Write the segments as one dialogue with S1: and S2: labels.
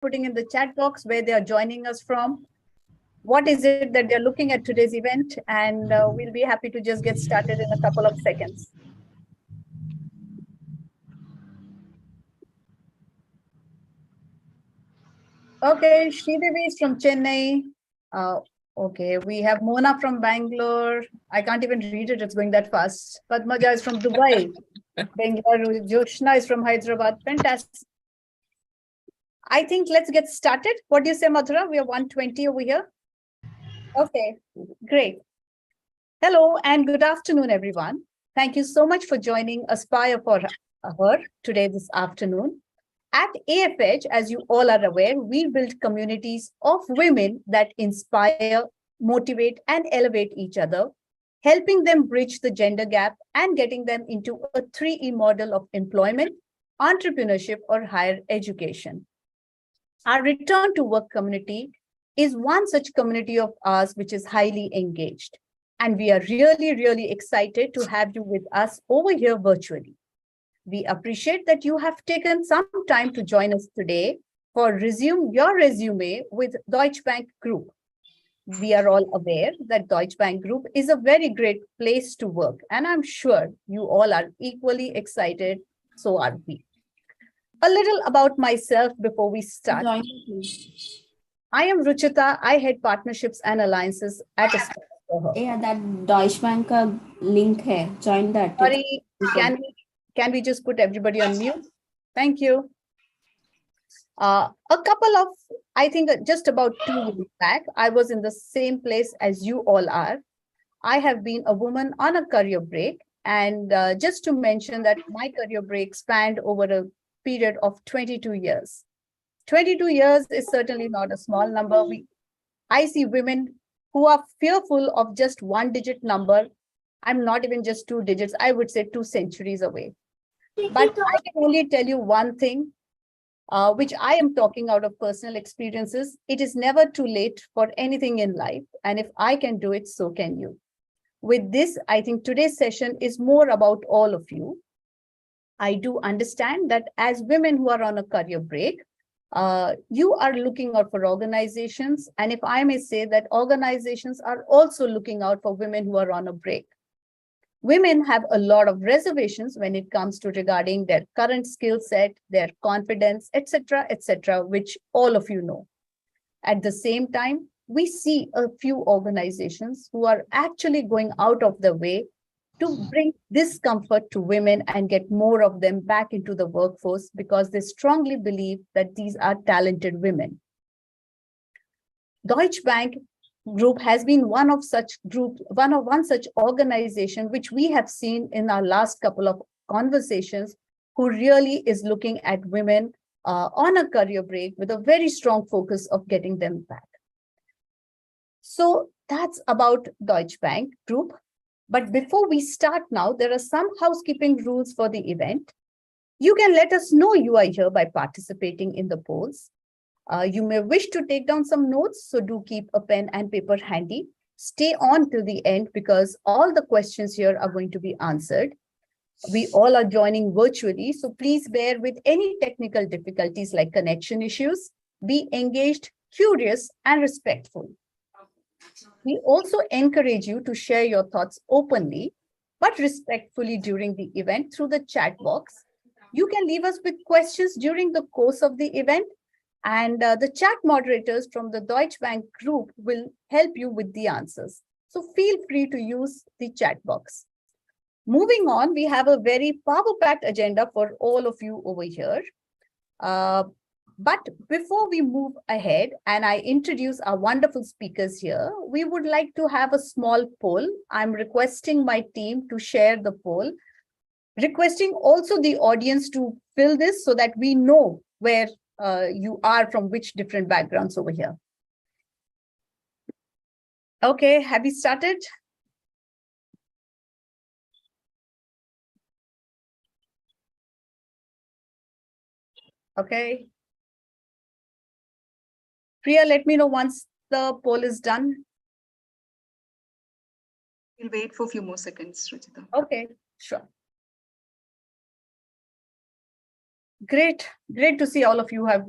S1: putting in the chat box where they are joining us from. What is it that they're looking at today's event? And we'll be happy to just get started in a couple of seconds. Okay, Sridevi is from Chennai. Okay, we have Mona from Bangalore. I can't even read it, it's going that fast. Padmaja is from Dubai. Bengaluru. Joshna is from Hyderabad. Fantastic. I think let's get started. What do you say, Madhura? We are 120 over here. Okay, great. Hello and good afternoon, everyone. Thank you so much for joining Aspire for Her today this afternoon. At AFH, as you all are aware, we build communities of women that inspire, motivate, and elevate each other, helping them bridge the gender gap and getting them into a 3E model of employment, entrepreneurship, or higher education. Our return to work community is one such community of ours which is highly engaged. And we are really, really excited to have you with us over here virtually. We appreciate that you have taken some time to join us today for your resume with Deutsche Bank Group. We are all aware that Deutsche Bank Group is a very great place to work, and I'm sure you all are equally excited, so are we. A little about myself before we start. I am Ruchita. I head partnerships and alliances at Aspire for Her.
S2: Yeah, that Deutsche Bank link hai. Join that.
S1: Sorry, can we just put everybody on mute? Thank you. A couple of, I think just about 2 weeks back, I was in the same place as you all are. I have been a woman on a career break. And just to mention that my career break spanned over a period of 22 years. 22 years is certainly not a small number. I see women who are fearful of just 1-digit number. I'm not even just 2 digits, I would say 2 centuries away. But I can only tell you one thing, which I am talking out of personal experiences. It is never too late for anything in life. And if I can do it, so can you. With this, I think today's session is more about all of you. I do understand that as women who are on a career break, you are looking out for organizations. And if I may say that organizations are also looking out for women who are on a break. Women have a lot of reservations when it comes to regarding their current skill set, their confidence, etc., which all of you know. At the same time, we see a few organizations who are actually going out of their way to bring discomfort to women and get more of them back into the workforce because they strongly believe that these are talented women. Deutsche Bank Group has been one such organization which we have seen in our last couple of conversations, who really is looking at women on a career break with a very strong focus of getting them back. So that's about Deutsche Bank Group. But before we start now, there are some housekeeping rules for the event. You can let us know you are here by participating in the polls. You may wish to take down some notes, so do keep a pen and paper handy. Stay on till the end because all the questions here are going to be answered. We all are joining virtually, so please bear with any technical difficulties like connection issues. Be engaged, curious, and respectful. We also encourage you to share your thoughts openly, but respectfully during the event through the chat box. You can leave us with questions during the course of the event, and the chat moderators from the Deutsche Bank Group will help you with the answers. So feel free to use the chat box. Moving on, we have a very power-packed agenda for all of you over here. But before we move ahead and I introduce our wonderful speakers here, we would like to have a small poll. I'm requesting my team to share the poll, requesting also the audience to fill this so that we know where you are from which different backgrounds over here. Okay, have you started? Okay. Priya, let me know once the poll is done.
S3: We'll wait for a few more seconds, Ruchita.
S1: Okay, sure. Great to see all of you have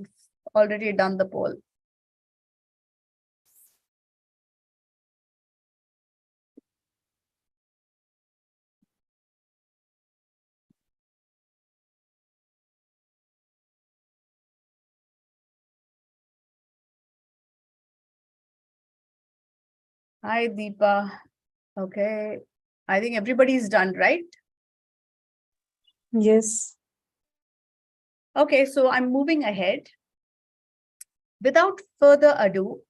S1: already done the poll. Hi, Deepa. Okay. I think everybody's done, right?
S4: Yes.
S1: Okay, so I'm moving ahead. Without further ado,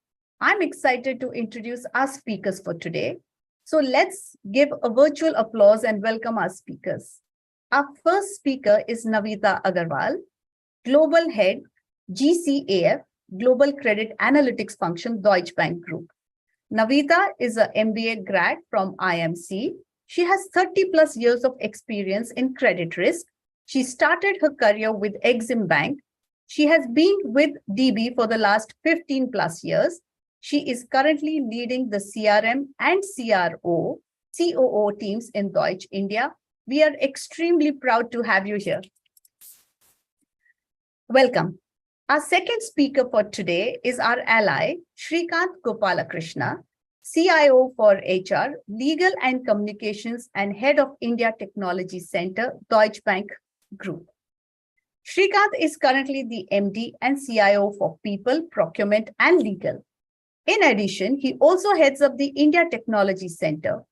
S1: I'm excited to introduce our speakers for today. So let's give a virtual applause and welcome our speakers. Our first speaker is Naveeta Aggarwal, Global Head, GCAF, Global Credit Analytics Function, Deutsche Bank Group. Naveeta is an MBA grad from IMC. She has 30 plus years of experience in credit risk. She started her career with Exim Bank. She has been with DB for the last 15 plus years. She is currently leading the CRM and COO teams in Deutsche India. We are extremely proud to have you here. Welcome. Our second speaker for today is our ally, Srikanth Gopalakrishnan, CIO for HR, Legal and Communications and Head of India Technology Center, Deutsche Bank Group. Srikanth is currently the MD and CIO for People, Procurement and Legal. In addition, he also heads up the India Technology Center.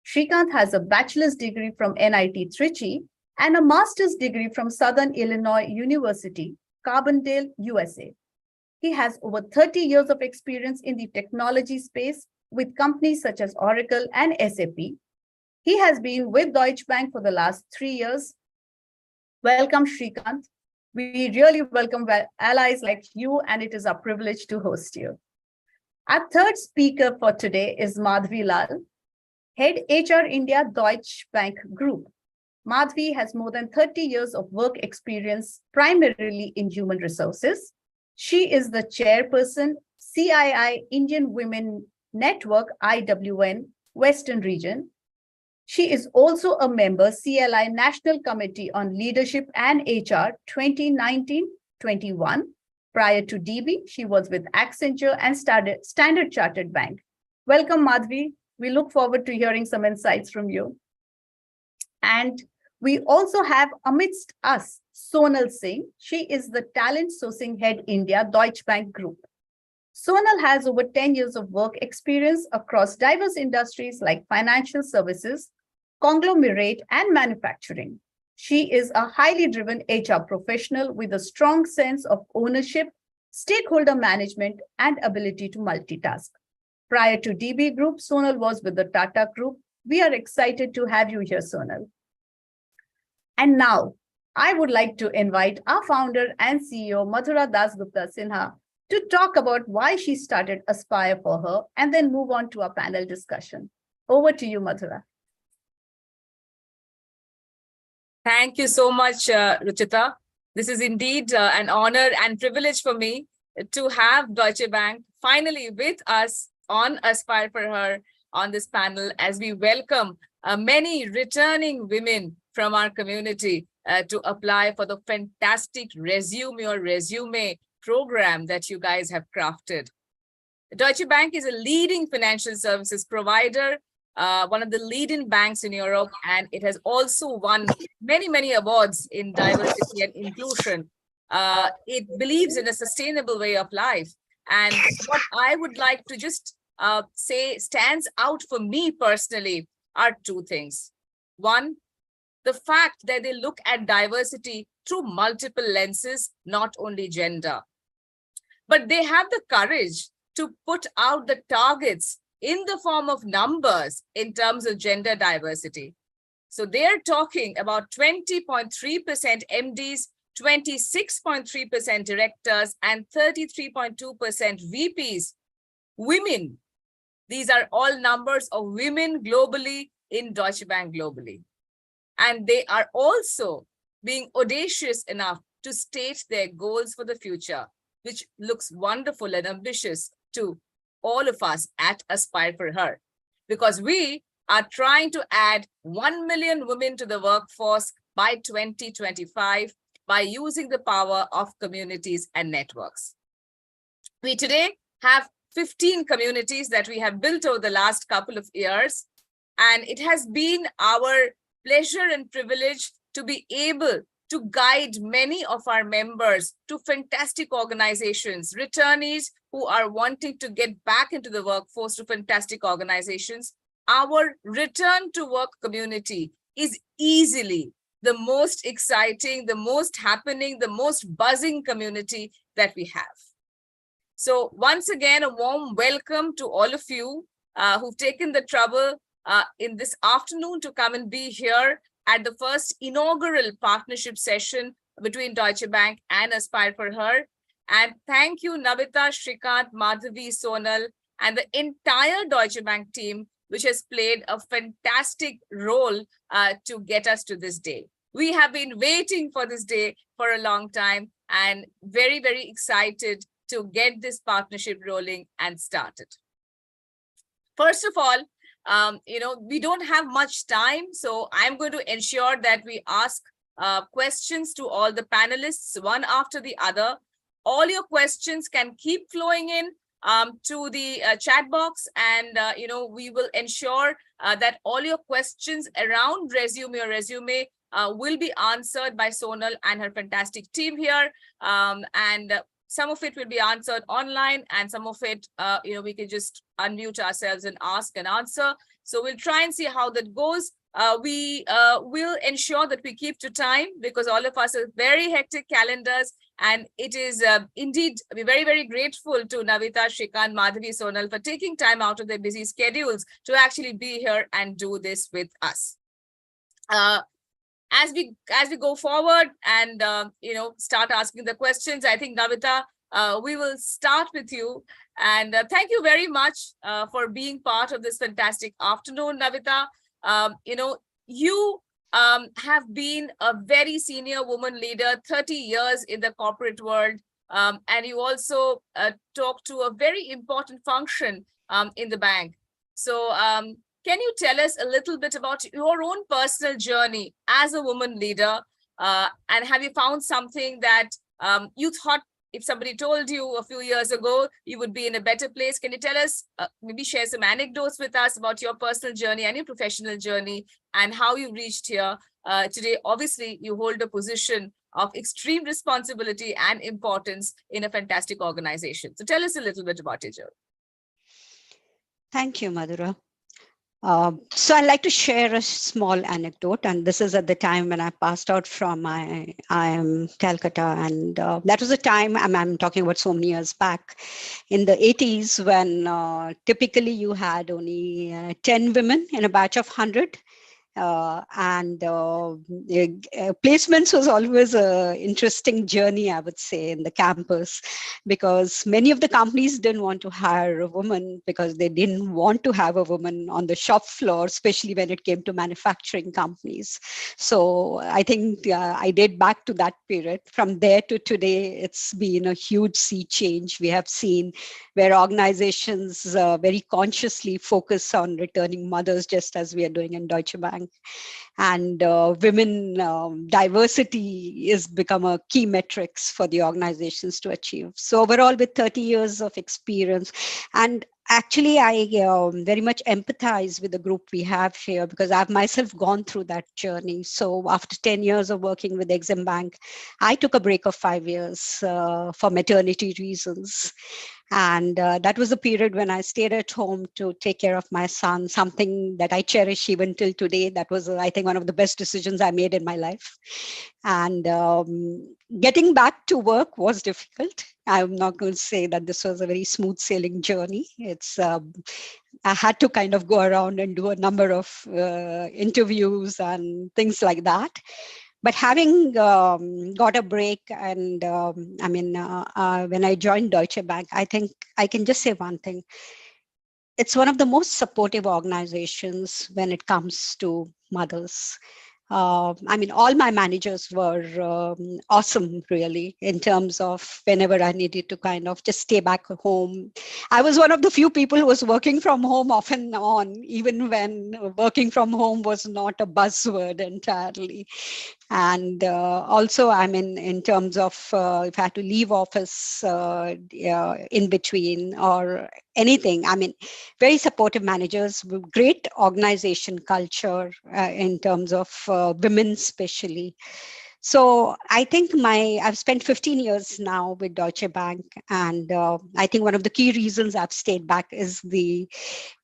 S1: Srikanth has a bachelor's degree from NIT Trichy and a master's degree from Southern Illinois University, Carbondale, USA. He has over 30 years of experience in the technology space with companies such as Oracle and SAP. He has been with Deutsche Bank for the last 3 years. Welcome, Srikanth. We really welcome allies like you, and it is our privilege to host you. Our third speaker for today is Madhavi Lall, Head HR India, Deutsche Bank Group. Madhavi has more than 30 years of work experience, primarily in human resources. She is the chairperson, CII Indian Women Network, IWN, Western Region. She is also a member, CLI National Committee on Leadership and HR 2019-21. Prior to DB, she was with Accenture and Standard Chartered Bank. Welcome, Madhavi. We look forward to hearing some insights from you. And we also have amidst us, Sonal Singh. She is the Talent Sourcing Head India, Deutsche Bank Group. Sonal has over 10 years of work experience across diverse industries like financial services, conglomerate, and manufacturing. She is a highly driven HR professional with a strong sense of ownership, stakeholder management, and ability to multitask. Prior to DB Group, Sonal was with the Tata Group. We are excited to have you here, Sonal. And now, I would like to invite our founder and CEO, Madhura Dasgupta Sinha, to talk about why she started Aspire for Her, and then move on to our panel discussion. Over to you, Madhura.
S5: Thank you so much, Ruchita. This is indeed an honor and privilege for me to have Deutsche Bank finally with us on Aspire for Her on this panel as we welcome many returning women from our community to apply for the fantastic Résumé program that you guys have crafted. Deutsche Bank is a leading financial services provider, one of the leading banks in Europe, and it has also won many awards in diversity and inclusion. It believes in a sustainable way of life. And what I would like to just say stands out for me personally are two things. One, the fact that they look at diversity through multiple lenses, not only gender. But they have the courage to put out the targets in the form of numbers in terms of gender diversity. So they're talking about 20.3% MDs, 26.3% directors, and 33.2% VPs. Women. These are all numbers of women globally in Deutsche Bank globally. And they are also being audacious enough to state their goals for the future, which looks wonderful and ambitious to all of us at Aspire for Her, because we are trying to add 1 million women to the workforce by 2025 by using the power of communities and networks. We today have 15 communities that we have built over the last couple of years. And it has been our pleasure and privilege to be able to guide many of our members to fantastic organizations, returnees who are wanting to get back into the workforce, to fantastic organizations. Our return to work community is easily the most exciting, the most happening, the most buzzing community that we have. So once again, a warm welcome to all of you who've taken the trouble in this afternoon to come and be here at the first inaugural partnership session between Deutsche Bank and Aspire for Her. And thank you, Naveeta, Srikanth, Madhavi, Sonal, and the entire Deutsche Bank team, which has played a fantastic role to get us to this day. We have been waiting for this day for a long time and very, very excited to get this partnership rolling and started. First of all, we don't have much time, so I'm going to ensure that we ask questions to all the panelists, one after the other. All your questions can keep flowing in to the chat box, and we will ensure that all your questions around Résumé will be answered by Sonal and her fantastic team here, and some of it will be answered online, and some of it, we can just unmute ourselves and ask and answer. So we'll try and see how that goes. We will ensure that we keep to time, because all of us have very hectic calendars, and it is indeed, we're very, very grateful to Naveeta, Srikanth, Madhavi, Sonal for taking time out of their busy schedules to actually be here and do this with us. As we go forward and start asking the questions, I think, Naveeta, we will start with you. And thank you very much for being part of this fantastic afternoon, Naveeta. You have been a very senior woman leader, 30 years in the corporate world, and you also talk to a very important function in the bank. So can you tell us a little bit about your own personal journey as a woman leader? And have you found something that you thought, if somebody told you a few years ago, you would be in a better place? Can you tell us, maybe share some anecdotes with us about your personal journey and your professional journey and how you reached here today? Obviously, you hold a position of extreme responsibility and importance in a fantastic organization. So tell us a little bit about your journey.
S4: Thank you, Madhura. So I'd like to share a small anecdote, and this is at the time when I passed out from my IIM Calcutta, and that was a time, I'm talking about so many years back, in the 80s, when typically you had only 10 women in a batch of 100. Placements was always an interesting journey, I would say, in the campus, because many of the companies didn't want to hire a woman because they didn't want to have a woman on the shop floor, especially when it came to manufacturing companies. So I think I date back to that period. From there to today, it's been a huge sea change. We have seen where organizations very consciously focus on returning mothers, just as we are doing in Deutsche Bank. And women diversity is become a key metrics for the organizations to achieve. So overall, with 30 years of experience, and actually I very much empathize with the group we have here, because I've myself gone through that journey. So after 10 years of working with Exim Bank, I took a break of 5 years for maternity reasons. And that was a period when I stayed at home to take care of my son, something that I cherish even till today. That was, I think, one of the best decisions I made in my life. And getting back to work was difficult. I'm not going to say that this was a very smooth sailing journey. It's I had to kind of go around and do a number of interviews and things like that. But having got a break, and when I joined Deutsche Bank, I think I can just say one thing. It's one of the most supportive organizations when it comes to mothers. All my managers were awesome, really, in terms of whenever I needed to kind of just stay back home. I was one of the few people who was working from home off and on, even when working from home was not a buzzword entirely. And also, I mean, in terms of if I had to leave office in between or anything, I mean, very supportive managers, great organization culture in terms of women especially. So I think I've spent 15 years now with Deutsche Bank, and I think one of the key reasons I've stayed back is the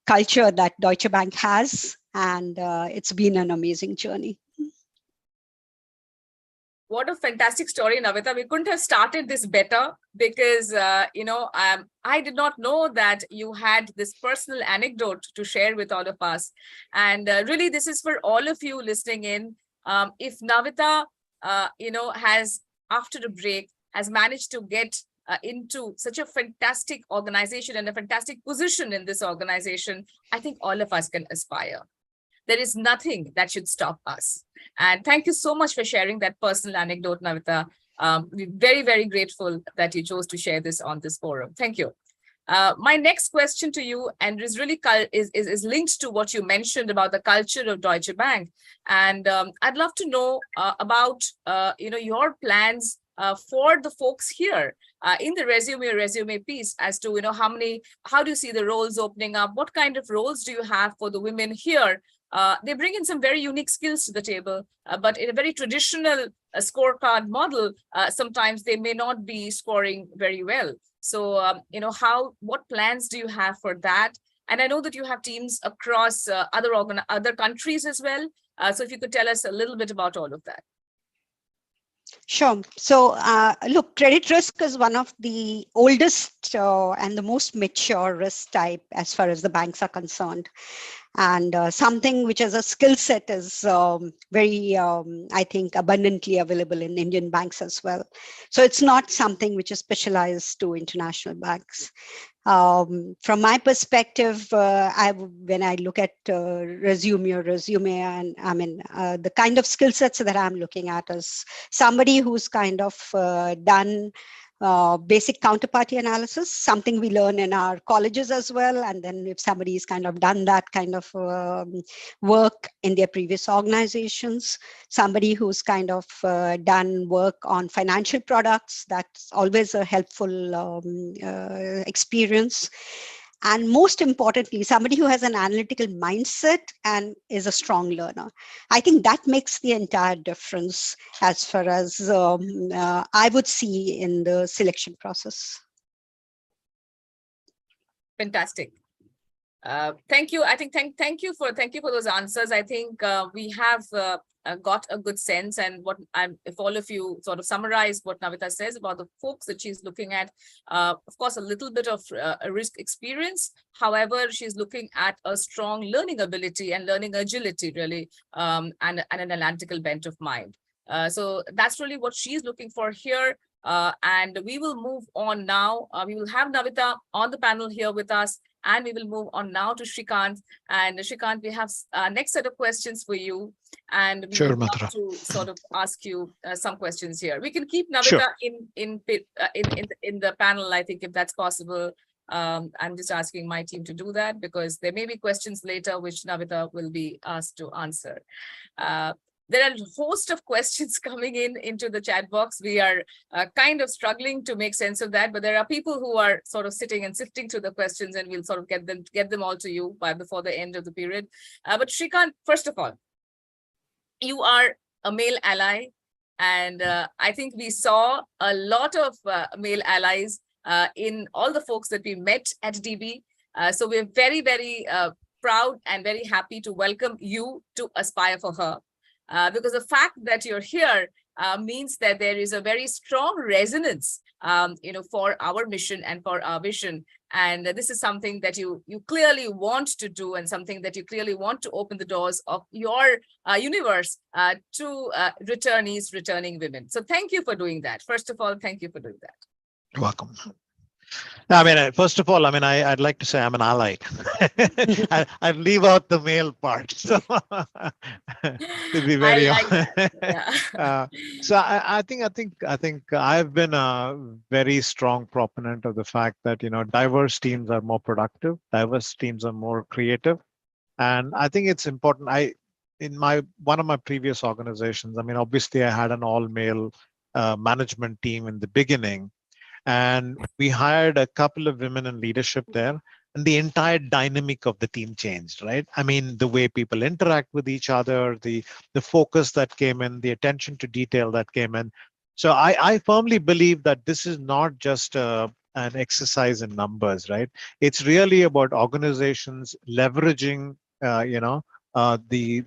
S4: culture that Deutsche Bank has, and it's been an amazing journey.
S5: What a fantastic story, Naveeta. We couldn't have started this better because, I did not know that you had this personal anecdote to share with all of us. And really, this is for all of you listening in. If Naveeta, has, after a break, has managed to get into such a fantastic organization and a fantastic position in this organization, I think all of us can aspire. There is nothing that should stop us. And thank you so much for sharing that personal anecdote, Naveeta. We're very, very grateful that you chose to share this on this forum. Thank you. My next question to you, and is really is linked to what you mentioned about the culture of Deutsche Bank. And I'd love to know about your plans for the folks here in the resume piece as to how do you see the roles opening up? What kind of roles do you have for the women here? They bring in some very unique skills to the table, but in a very traditional scorecard model, sometimes they may not be scoring very well. So, what plans do you have for that? And I know that you have teams across other countries as well. So if you could tell us a little bit about all of that.
S4: Sure. So look, credit risk is one of the oldest and the most mature risk type as far as the banks are concerned. And something which as a skill set is very, I think, abundantly available in Indian banks as well. So it's not something which is specialized to international banks. From my perspective, when I look at resume, and I mean, the kind of skill sets that I'm looking at is somebody who's kind of done basic counterparty analysis, something we learn in our colleges as well. And then if somebody's kind of done that kind of work in their previous organizations, somebody who's kind of done work on financial products, that's always a helpful experience. And most importantly, somebody who has an analytical mindset and is a strong learner. I think that makes the entire difference as far as I would see in the selection process.
S5: Fantastic. Thank you. I think thank you for those answers. I think we have got a good sense, and if all of you sort of summarize what Naveeta says about the folks that she's looking at, of course, a little bit of a risk experience. However, she's looking at a strong learning ability and learning agility, really, and an analytical bent of mind. So that's really what she's looking for here. And we will move on now. We will have Naveeta on the panel here with us. And we will move on now to Srikanth. And Srikanth, we have next set of questions for you. And we would love to sort of ask you some questions here. We can keep Naveeta in the panel, I think, if that's possible. I'm just asking my team to do that because there may be questions later which Naveeta will be asked to answer. There are a host of questions coming into the chat box. We are kind of struggling to make sense of that, but there are people who are sort of sitting and sifting through the questions, and we'll sort of get them all to you before the end of the period. But Srikanth, first of all, you are a male ally, and I think we saw a lot of male allies in all the folks that we met at DB. So we're very, very proud and very happy to welcome you to Aspire for Her. Because the fact that you're here means that there is a very strong resonance, for our mission and for our vision. And this is something that you clearly want to do, and something that you clearly want to open the doors of your universe to returnees, returning women. So thank you for doing that. First of all, thank you for doing that.
S6: You're welcome. I mean, first of all, I mean, I'd like to say I'm an ally. I leave out the male part, so to be very honest. Yeah. So I think I've been a very strong proponent of the fact that diverse teams are more productive, diverse teams are more creative, and I think it's important. in one of my previous organizations, I mean, obviously I had an all-male management team in the beginning, and we hired a couple of women in leadership there, and the entire dynamic of the team changed, right? I mean, the way people interact with each other, the focus that came in, the attention to detail that came in. So I firmly believe that this is not just an exercise in numbers, right? It's really about organizations leveraging, the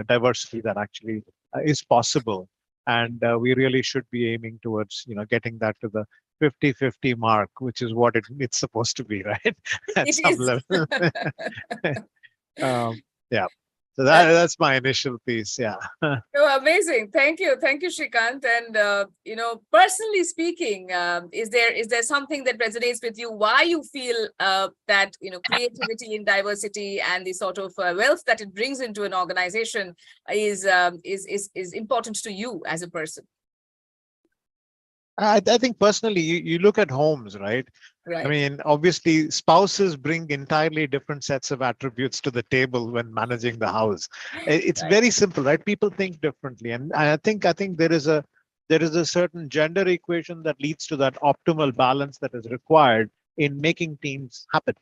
S6: diversity that actually is possible, and we really should be aiming towards, getting that to the 50-50 mark, which is what it's supposed to be, right? At
S5: It
S6: some
S5: is.
S6: level. Yeah. So
S5: That-
S6: that's my initial piece. Yeah.
S5: Oh, amazing. Thank you. Thank you, Srikanth. And, personally speaking, is there something that resonates with you? Why you feel that, creativity in diversity and the sort of wealth that it brings into an organization is important to you as a person?
S6: I think personally, you look at homes, right?
S5: Right.
S6: I mean, obviously, spouses bring entirely different sets of attributes to the table when managing the house. It's
S5: Right.
S6: very simple, right? People think differently, and I think there is a certain gender equation that leads to that optimal balance that is required in making teams happen.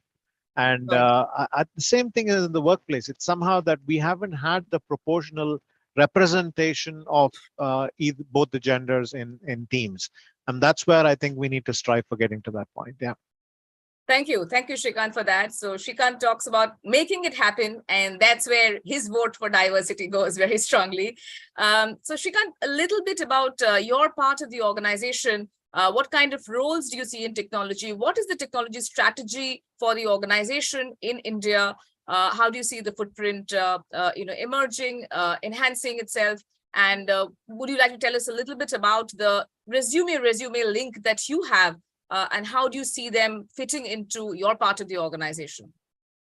S6: And
S5: Right.
S6: the same thing is in the workplace. It's somehow that we haven't had the proportional representation of both the genders in teams, and that's where I think we need to strive for getting to that point. Yeah.
S5: Thank you, Srikanth, for that. So Srikanth talks about making it happen, and that's where his vote for diversity goes very strongly. So Srikanth, a little bit about your part of the organization. What kind of roles do you see in technology? What is the technology strategy for the organization in India? How do you see the footprint, emerging, enhancing itself? And would you like to tell us a little bit about the resume link that you have, and how do you see them fitting into your part of the organization?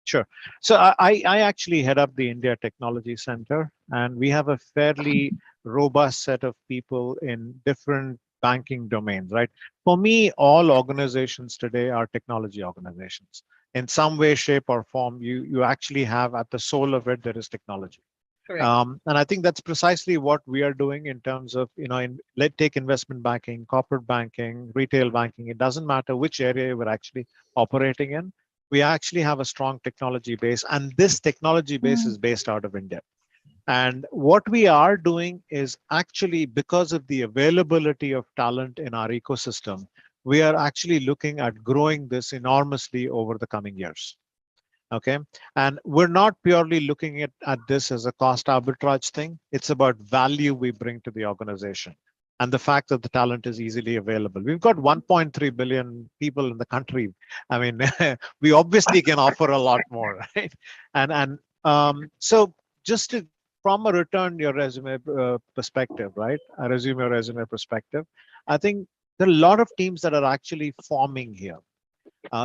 S6: Sure. So I actually head up the India Technology Center, and we have a fairly robust set of people in different banking domains, right? For me, all organizations today are technology organizations. In some way, shape, or form, you actually have at the soul of it, there is technology.
S5: Correct.
S6: And I think that's precisely what we are doing in terms of, let's take investment banking, corporate banking, retail banking. It doesn't matter which area we're actually operating in. We actually have a strong technology base, and this technology base is based out of India. And what we are doing is actually, because of the availability of talent in our ecosystem, we are actually looking at growing this enormously over the coming years. Okay. And we're not purely looking at this as a cost arbitrage thing. It's about value we bring to the organization and the fact that the talent is easily available. We've got 1.3 billion people in the country. I mean, we obviously can offer a lot more, right? And so just to, from a return your resume perspective, right? A resume perspective, I think there are a lot of teams that are actually forming here.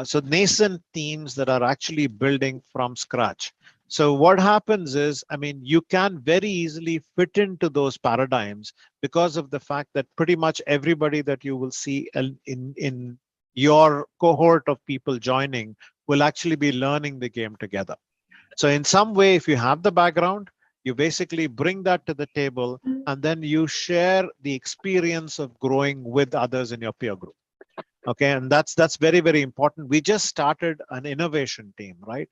S6: So nascent teams that are actually building from scratch. So what happens is, I mean, you can very easily fit into those paradigms because of the fact that pretty much everybody that you will see in your cohort of people joining will actually be learning the game together. So in some way, if you have the background, you basically bring that to the table, and then you share the experience of growing with others in your peer group. Okay, and that's very, very important. We just started an innovation team, right?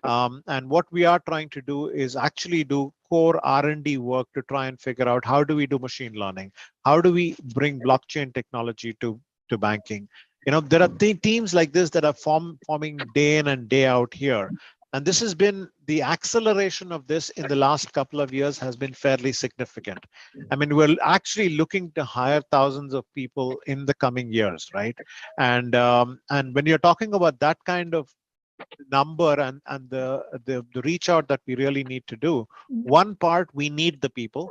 S6: And what we are trying to do is actually do core R&D work to try and figure out how do we do machine learning? How do we bring blockchain technology to banking? There are teams like this that are forming day in and day out here. And this has been, the acceleration of this in the last couple of years has been fairly significant. I mean, we're actually looking to hire thousands of people in the coming years, right? And when you're talking about that kind of number and the reach out that we really need to do, one part, we need the people.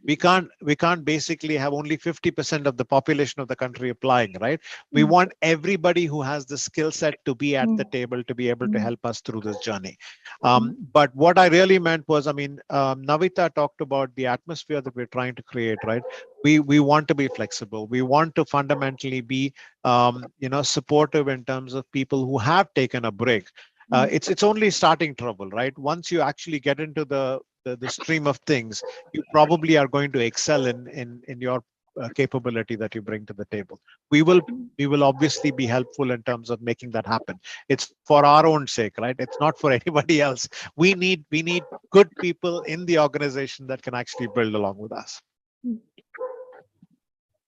S6: We can't basically have only 50% of the population of the country applying, right? We want everybody who has the skill set to be at the table to be able to help us through this journey. But what I really meant was, I mean, Naveeta talked about the atmosphere that we're trying to create, right? We want to be flexible. We want to fundamentally be, supportive in terms of people who have taken a break. It's only starting trouble, right? Once you actually get into the the stream of things, you probably are going to excel in your capability that you bring to the table. We will obviously be helpful in terms of making that happen. It's for our own sake, right? It's not for anybody else. We need good people in the organization that can actually build along with us.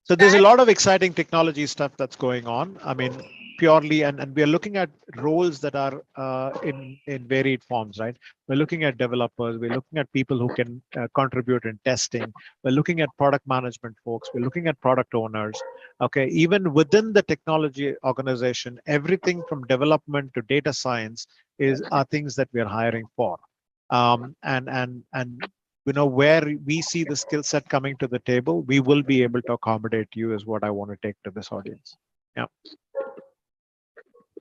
S6: So there's a lot of exciting technology stuff that's going on. I mean, purely, and we are looking at roles that are in varied forms, right? We're looking at developers, we're looking at people who can contribute in testing, we're looking at product management folks, we're looking at product owners. Okay, even within the technology organization, everything from development to data science are things that we are hiring for. And you know, where we see the skill set coming to the table, we will be able to accommodate you, is what I want to take to this audience. Yeah.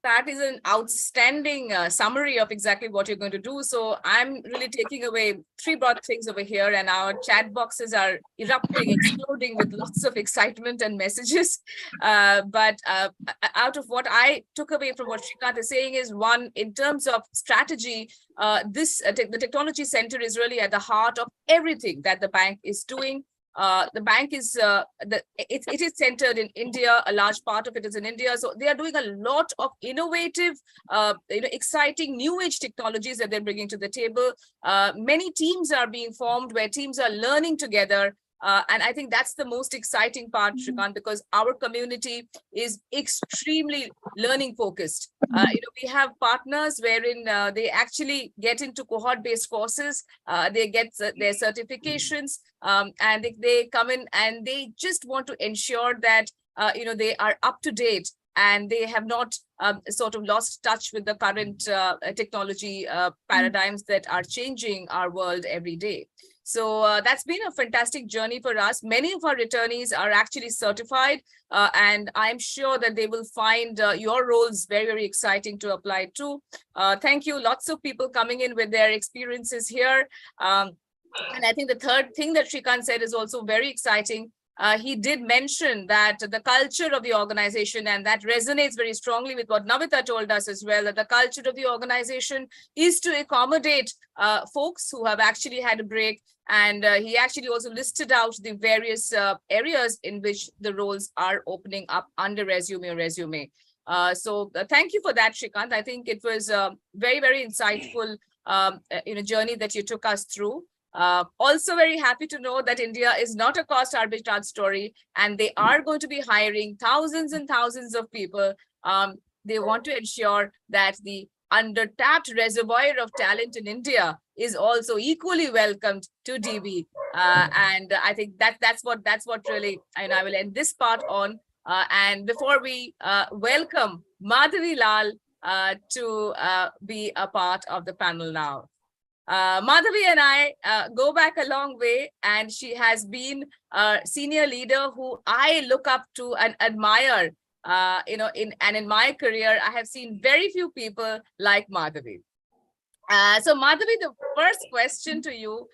S5: That is an outstanding summary of exactly what you're going to do. So I'm really taking away 3 broad things over here, and our chat boxes are erupting, exploding with lots of excitement and messages. But out of what I took away from what Srikanth is saying is, one, in terms of strategy, the technology center is really at the heart of everything that the bank is doing. The bank is it is centered in India. A large part of it is in India. So they are doing a lot of innovative, exciting new age technologies that they're bringing to the table. Many teams are being formed where teams are learning together. And I think that's the most exciting part, Srikanth, because our community is extremely learning focused. We have partners wherein they actually get into cohort-based courses, they get their certifications, and they come in and they just want to ensure that they are up to date and they have not sort of lost touch with the current technology paradigms that are changing our world every day. So that's been a fantastic journey for us. Many of our returnees are actually certified, and I'm sure that they will find your roles very, very exciting to apply to. Thank you. Lots of people coming in with their experiences here. And I think the third thing that Srikanth said is also very exciting. He did mention that the culture of the organization, and that resonates very strongly with what Naveeta told us as well, that the culture of the organization is to accommodate folks who have actually had a break. And he actually also listed out the various areas in which the roles are opening up under Résumé. So thank you for that, Srikanth. I think it was a very, very insightful journey that you took us through. Also very happy to know that India is not a cost arbitrage story, and they are going to be hiring thousands and thousands of people. They want to ensure that the under-tapped reservoir of talent in India is also equally welcomed to DB. And I think that's what really, and I will end this part on. And before we welcome Madhavi Lall to be a part of the panel now. Madhavi and I go back a long way, and she has been a senior leader who I look up to and admire. In my career, I have seen very few people like Madhavi. So Madhavi, the first question to you,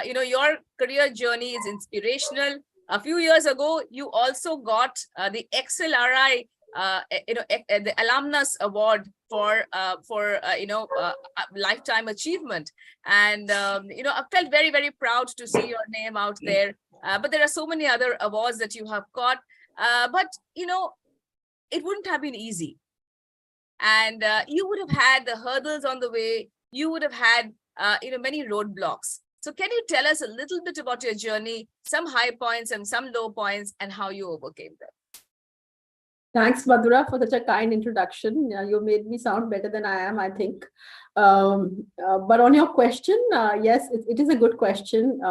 S5: your career journey is inspirational. A few years ago, you also got the XLRI, the Alumnus Award for lifetime achievement. And, I felt very, very proud to see your name out there. But there are so many other awards that you have got. But it wouldn't have been easy. And you would have had the hurdles on the way. You would have had, many roadblocks. So can you tell us a little bit about your journey, some high points and some low points, and how you overcame them?
S7: Thanks, Madhura, for such a kind introduction. You made me sound better than I am, I think. But on your question, yes, it is a good question.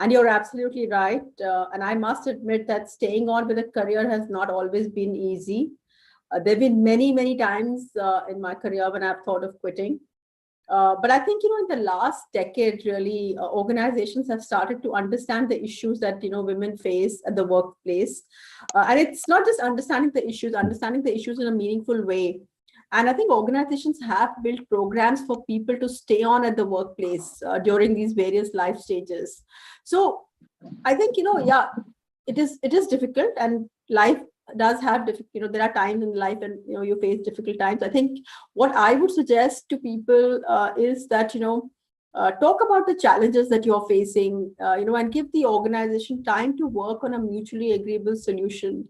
S7: And you're absolutely right. And I must admit that staying on with a career has not always been easy. There have been many, many times in my career when I've thought of quitting. But I think, in the last decade, really, organizations have started to understand the issues that, women face at the workplace. And it's not just understanding the issues in a meaningful way. And I think organizations have built programs for people to stay on at the workplace during these various life stages. So I think, it is difficult, and life does have there are times in life and you face difficult times. I think what I would suggest to people is that talk about the challenges that you're facing, and give the organization time to work on a mutually agreeable solution.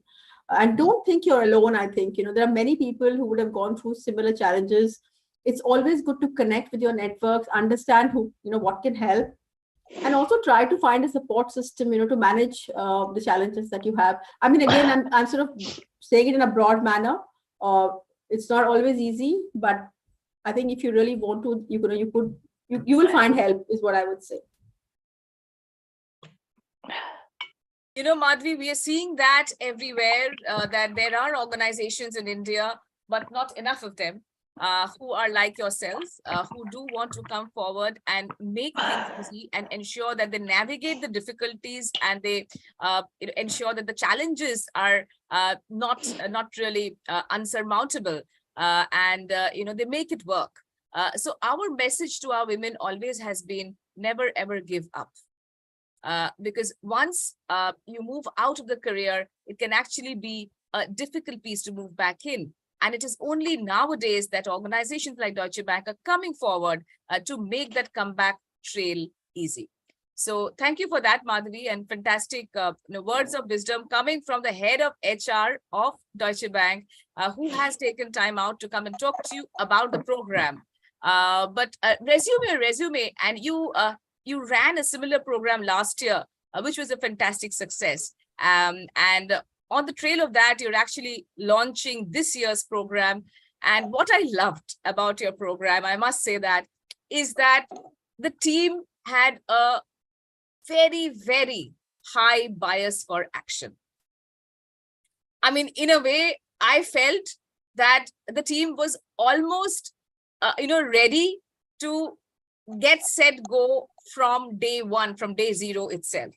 S7: And don't think you're alone. I think, there are many people who would have gone through similar challenges. It's always good to connect with your networks, understand who, what can help, and also try to find a support system, to manage the challenges that you have. I mean, again, I'm sort of saying it in a broad manner. It's not always easy, but I think if you really want to, you will find help, is what I would say.
S5: Madhavi, we are seeing that everywhere, that there are organizations in India, but not enough of them, who are like yourselves, who do want to come forward and make things easy and ensure that they navigate the difficulties, and they ensure that the challenges are not really unsurmountable, and they make it work. So our message to our women always has been, never ever give up. Because once you move out of the career, it can actually be a difficult piece to move back in. And it is only nowadays that organizations like Deutsche Bank are coming forward to make that comeback trail easy. So thank you for that, Madhavi, and fantastic words of wisdom coming from the head of HR of Deutsche Bank, who has taken time out to come and talk to you about the program. But Résumé, and you ran a similar program last year, which was a fantastic success. And on the trail of that, you're actually launching this year's program. And what I loved about your program, I must say that, is that the team had a very, very high bias for action. I mean, in a way, I felt that the team was almost, ready to get set, go from day one, from day zero itself.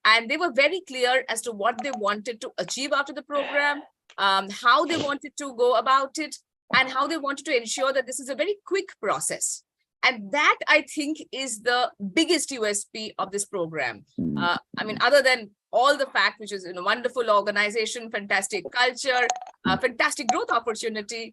S5: And they were very clear as to what they wanted to achieve after the program, how they wanted to go about it, and how they wanted to ensure that this is a very quick process. And that, I think, is the biggest USP of this program. I mean, other than all the fact, which is a wonderful organization, fantastic culture, fantastic growth opportunity.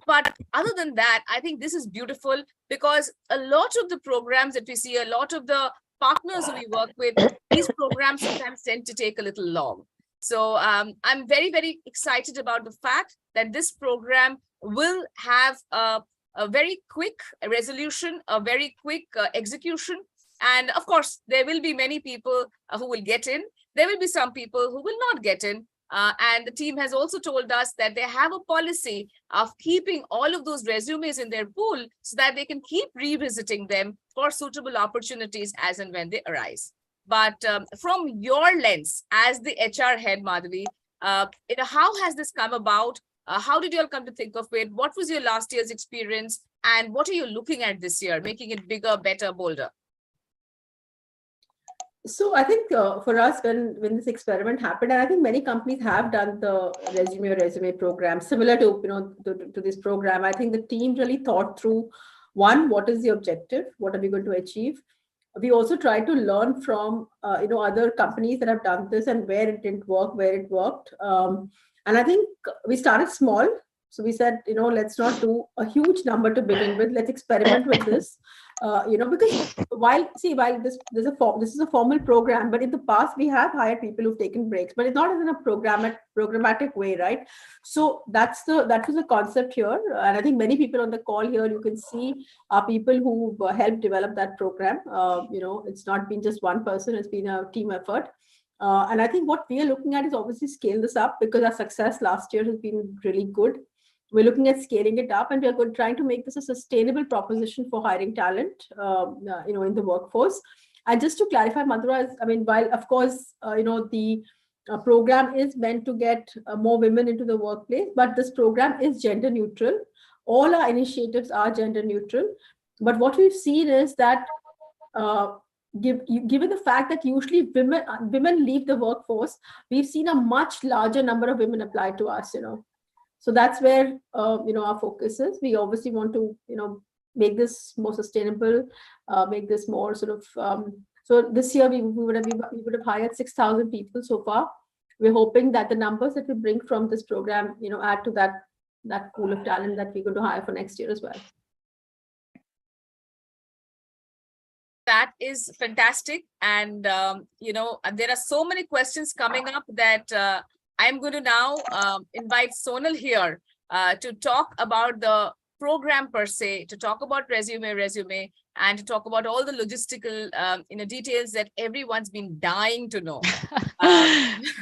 S5: But other than that, I think this is beautiful, because a lot of the programs that we see, a lot of the partners who we work with, these programs sometimes tend to take a little long. So I'm very, very excited about the fact that this program will have a very quick resolution, a very quick execution. And of course, there will be many people who will get in. There will be some people who will not get in. And the team has also told us that they have a policy of keeping all of those resumes in their pool so that they can keep revisiting them for suitable opportunities as and when they arise. But from your lens as the HR head, Madhavi, how has this come about? How did you all come to think of it? What was your last year's experience? And what are you looking at this year, making it bigger, better, bolder?
S7: So I think for us, when this experiment happened, and I think many companies have done the resume program similar to to this program. I think the team really thought through, one, what is the objective? What are we going to achieve? We also tried to learn from other companies that have done this and where it didn't work, where it worked. And I think we started small. So we said, let's not do a huge number to begin with. Let's experiment with this. Because while this is a formal program, but in the past we have hired people who've taken breaks, but it's not in a programmatic way, right? So that was the concept here, and I think many people on the call here, you can see, are people who helped develop that program. It's not been just one person; it's been a team effort. And I think what we are looking at is obviously scale this up, because our success last year has been really good. We're looking at scaling it up, and we're trying to make this a sustainable proposition for hiring talent, in the workforce. And just to clarify, Madhura, while of course, the program is meant to get more women into the workplace, but this program is gender neutral. All our initiatives are gender neutral. But what we've seen is that, given the fact that usually women leave the workforce, we've seen a much larger number of women apply to us. So that's where our focus is. We obviously want to make this more sustainable, make this more sort of. So this year we would have hired 6,000 people so far. We're hoping that the numbers that we bring from this program, add to that pool of talent that we're going to hire for next year as well.
S5: That is fantastic. And, there are so many questions coming up that I'm going to now invite Sonal here to talk about the program per se, to talk about resume, and to talk about all the logistical details that everyone's been dying to know.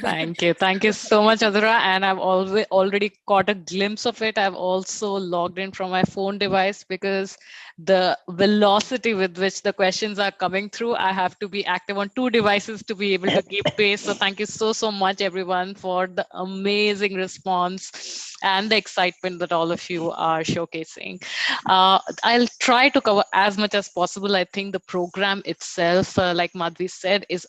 S8: Thank you so much, Adhura. And I've already caught a glimpse of it. I've also logged in from my phone device because the velocity with which the questions are coming through, I have to be active on 2 devices to be able to keep pace. So thank you so much, everyone, for the amazing response and the excitement that all of you are showcasing. I'll try to cover as much as possible. I think the program itself, like Madhavi said, is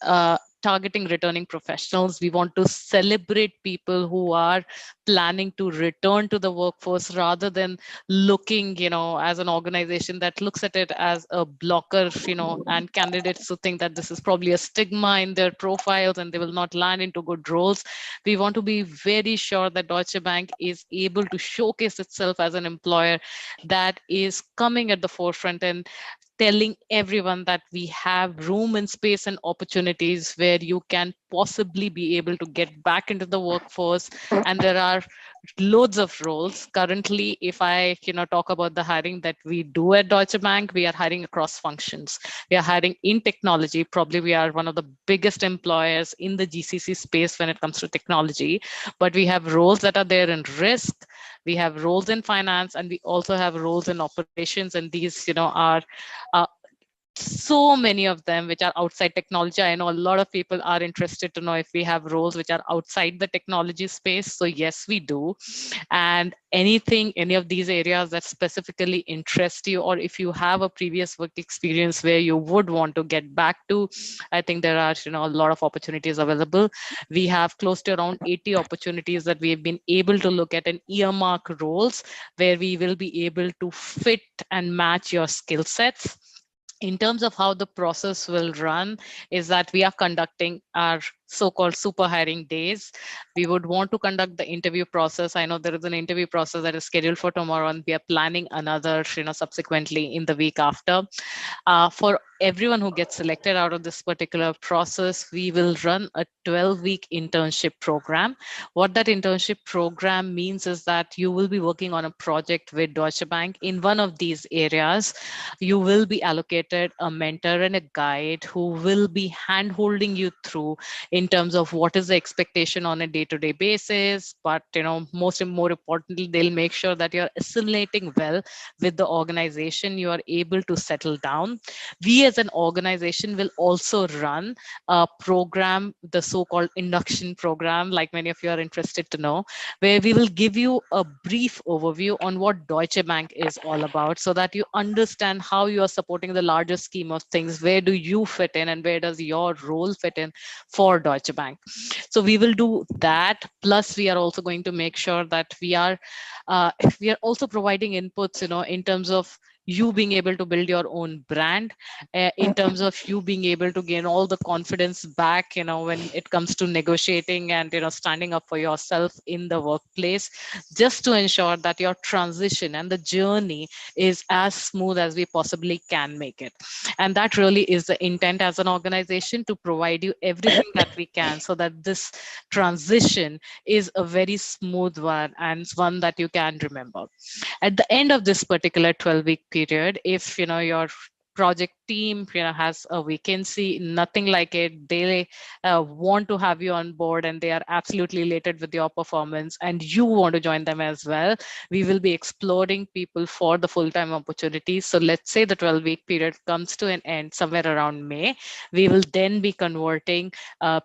S8: targeting returning professionals. We want to celebrate people who are planning to return to the workforce rather than looking, as an organization that looks at it as a blocker, and candidates who think that this is probably a stigma in their profiles and they will not land into good roles. We want to be very sure that Deutsche Bank is able to showcase itself as an employer that is coming at the forefront and telling everyone that we have room and space and opportunities where you can possibly be able to get back into the workforce. And there are loads of roles currently. If I talk about the hiring that we do at Deutsche Bank, we are hiring across functions. We are hiring in technology. Probably we are one of the biggest employers in the GCC space when it comes to technology, but we have roles that are there in risk, we have roles in finance, and we also have roles in operations. And these are so many of them which are outside technology. I know a lot of people are interested to know if we have roles which are outside the technology space. So yes, we do. And any of these areas that specifically interest you, or if you have a previous work experience where you would want to get back to, I think there are a lot of opportunities available. We have close to around 80 opportunities that we have been able to look at and earmark roles where we will be able to fit and match your skill sets. In terms of how the process will run is that we are conducting our so-called super hiring days. We would want to conduct the interview process. I know there is an interview process that is scheduled for tomorrow, and we are planning another, subsequently in the week after. For everyone who gets selected out of this particular process, we will run a 12-week internship program. What that internship program means is that you will be working on a project with Deutsche Bank in one of these areas. You will be allocated a mentor and a guide who will be hand-holding you through in terms of what is the expectation on a day-to-day basis. But more importantly, they'll make sure that you're assimilating well with the organization, you are able to settle down. We as an organization will also run a program, the so-called induction program, like many of you are interested to know, where we will give you a brief overview on what Deutsche Bank is all about, so that you understand how you are supporting the larger scheme of things. Where do you fit in, and where does your role fit in for Deutsche Bank? So we will do that. Plus, we are also going to make sure that we are also providing inputs, in terms of you being able to build your own brand, in terms of you being able to gain all the confidence back, when it comes to negotiating and, standing up for yourself in the workplace, just to ensure that your transition and the journey is as smooth as we possibly can make it. And that really is the intent as an organization, to provide you everything that we can so that this transition is a very smooth one and one that you can remember. At the end of this particular 12-week period, if your project team has a vacancy, nothing like it, they want to have you on board and they are absolutely elated with your performance and you want to join them as well, we will be exploring people for the full-time opportunities. So let's say the 12-week period comes to an end somewhere around May, we will then be converting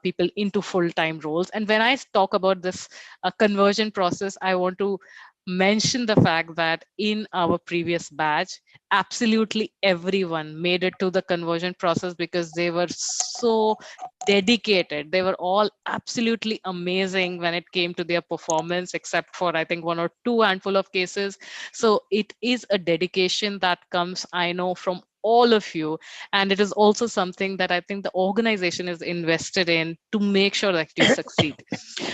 S8: people into full-time roles. And when I talk about this conversion process, I want to mention the fact that in our previous batch, absolutely everyone made it to the conversion process because they were so dedicated. They were all absolutely amazing when it came to their performance, except for I think 1 or 2 handful of cases. So it is a dedication that comes, I know, from all of you, and it is also something that I think the organization is invested in to make sure that you succeed.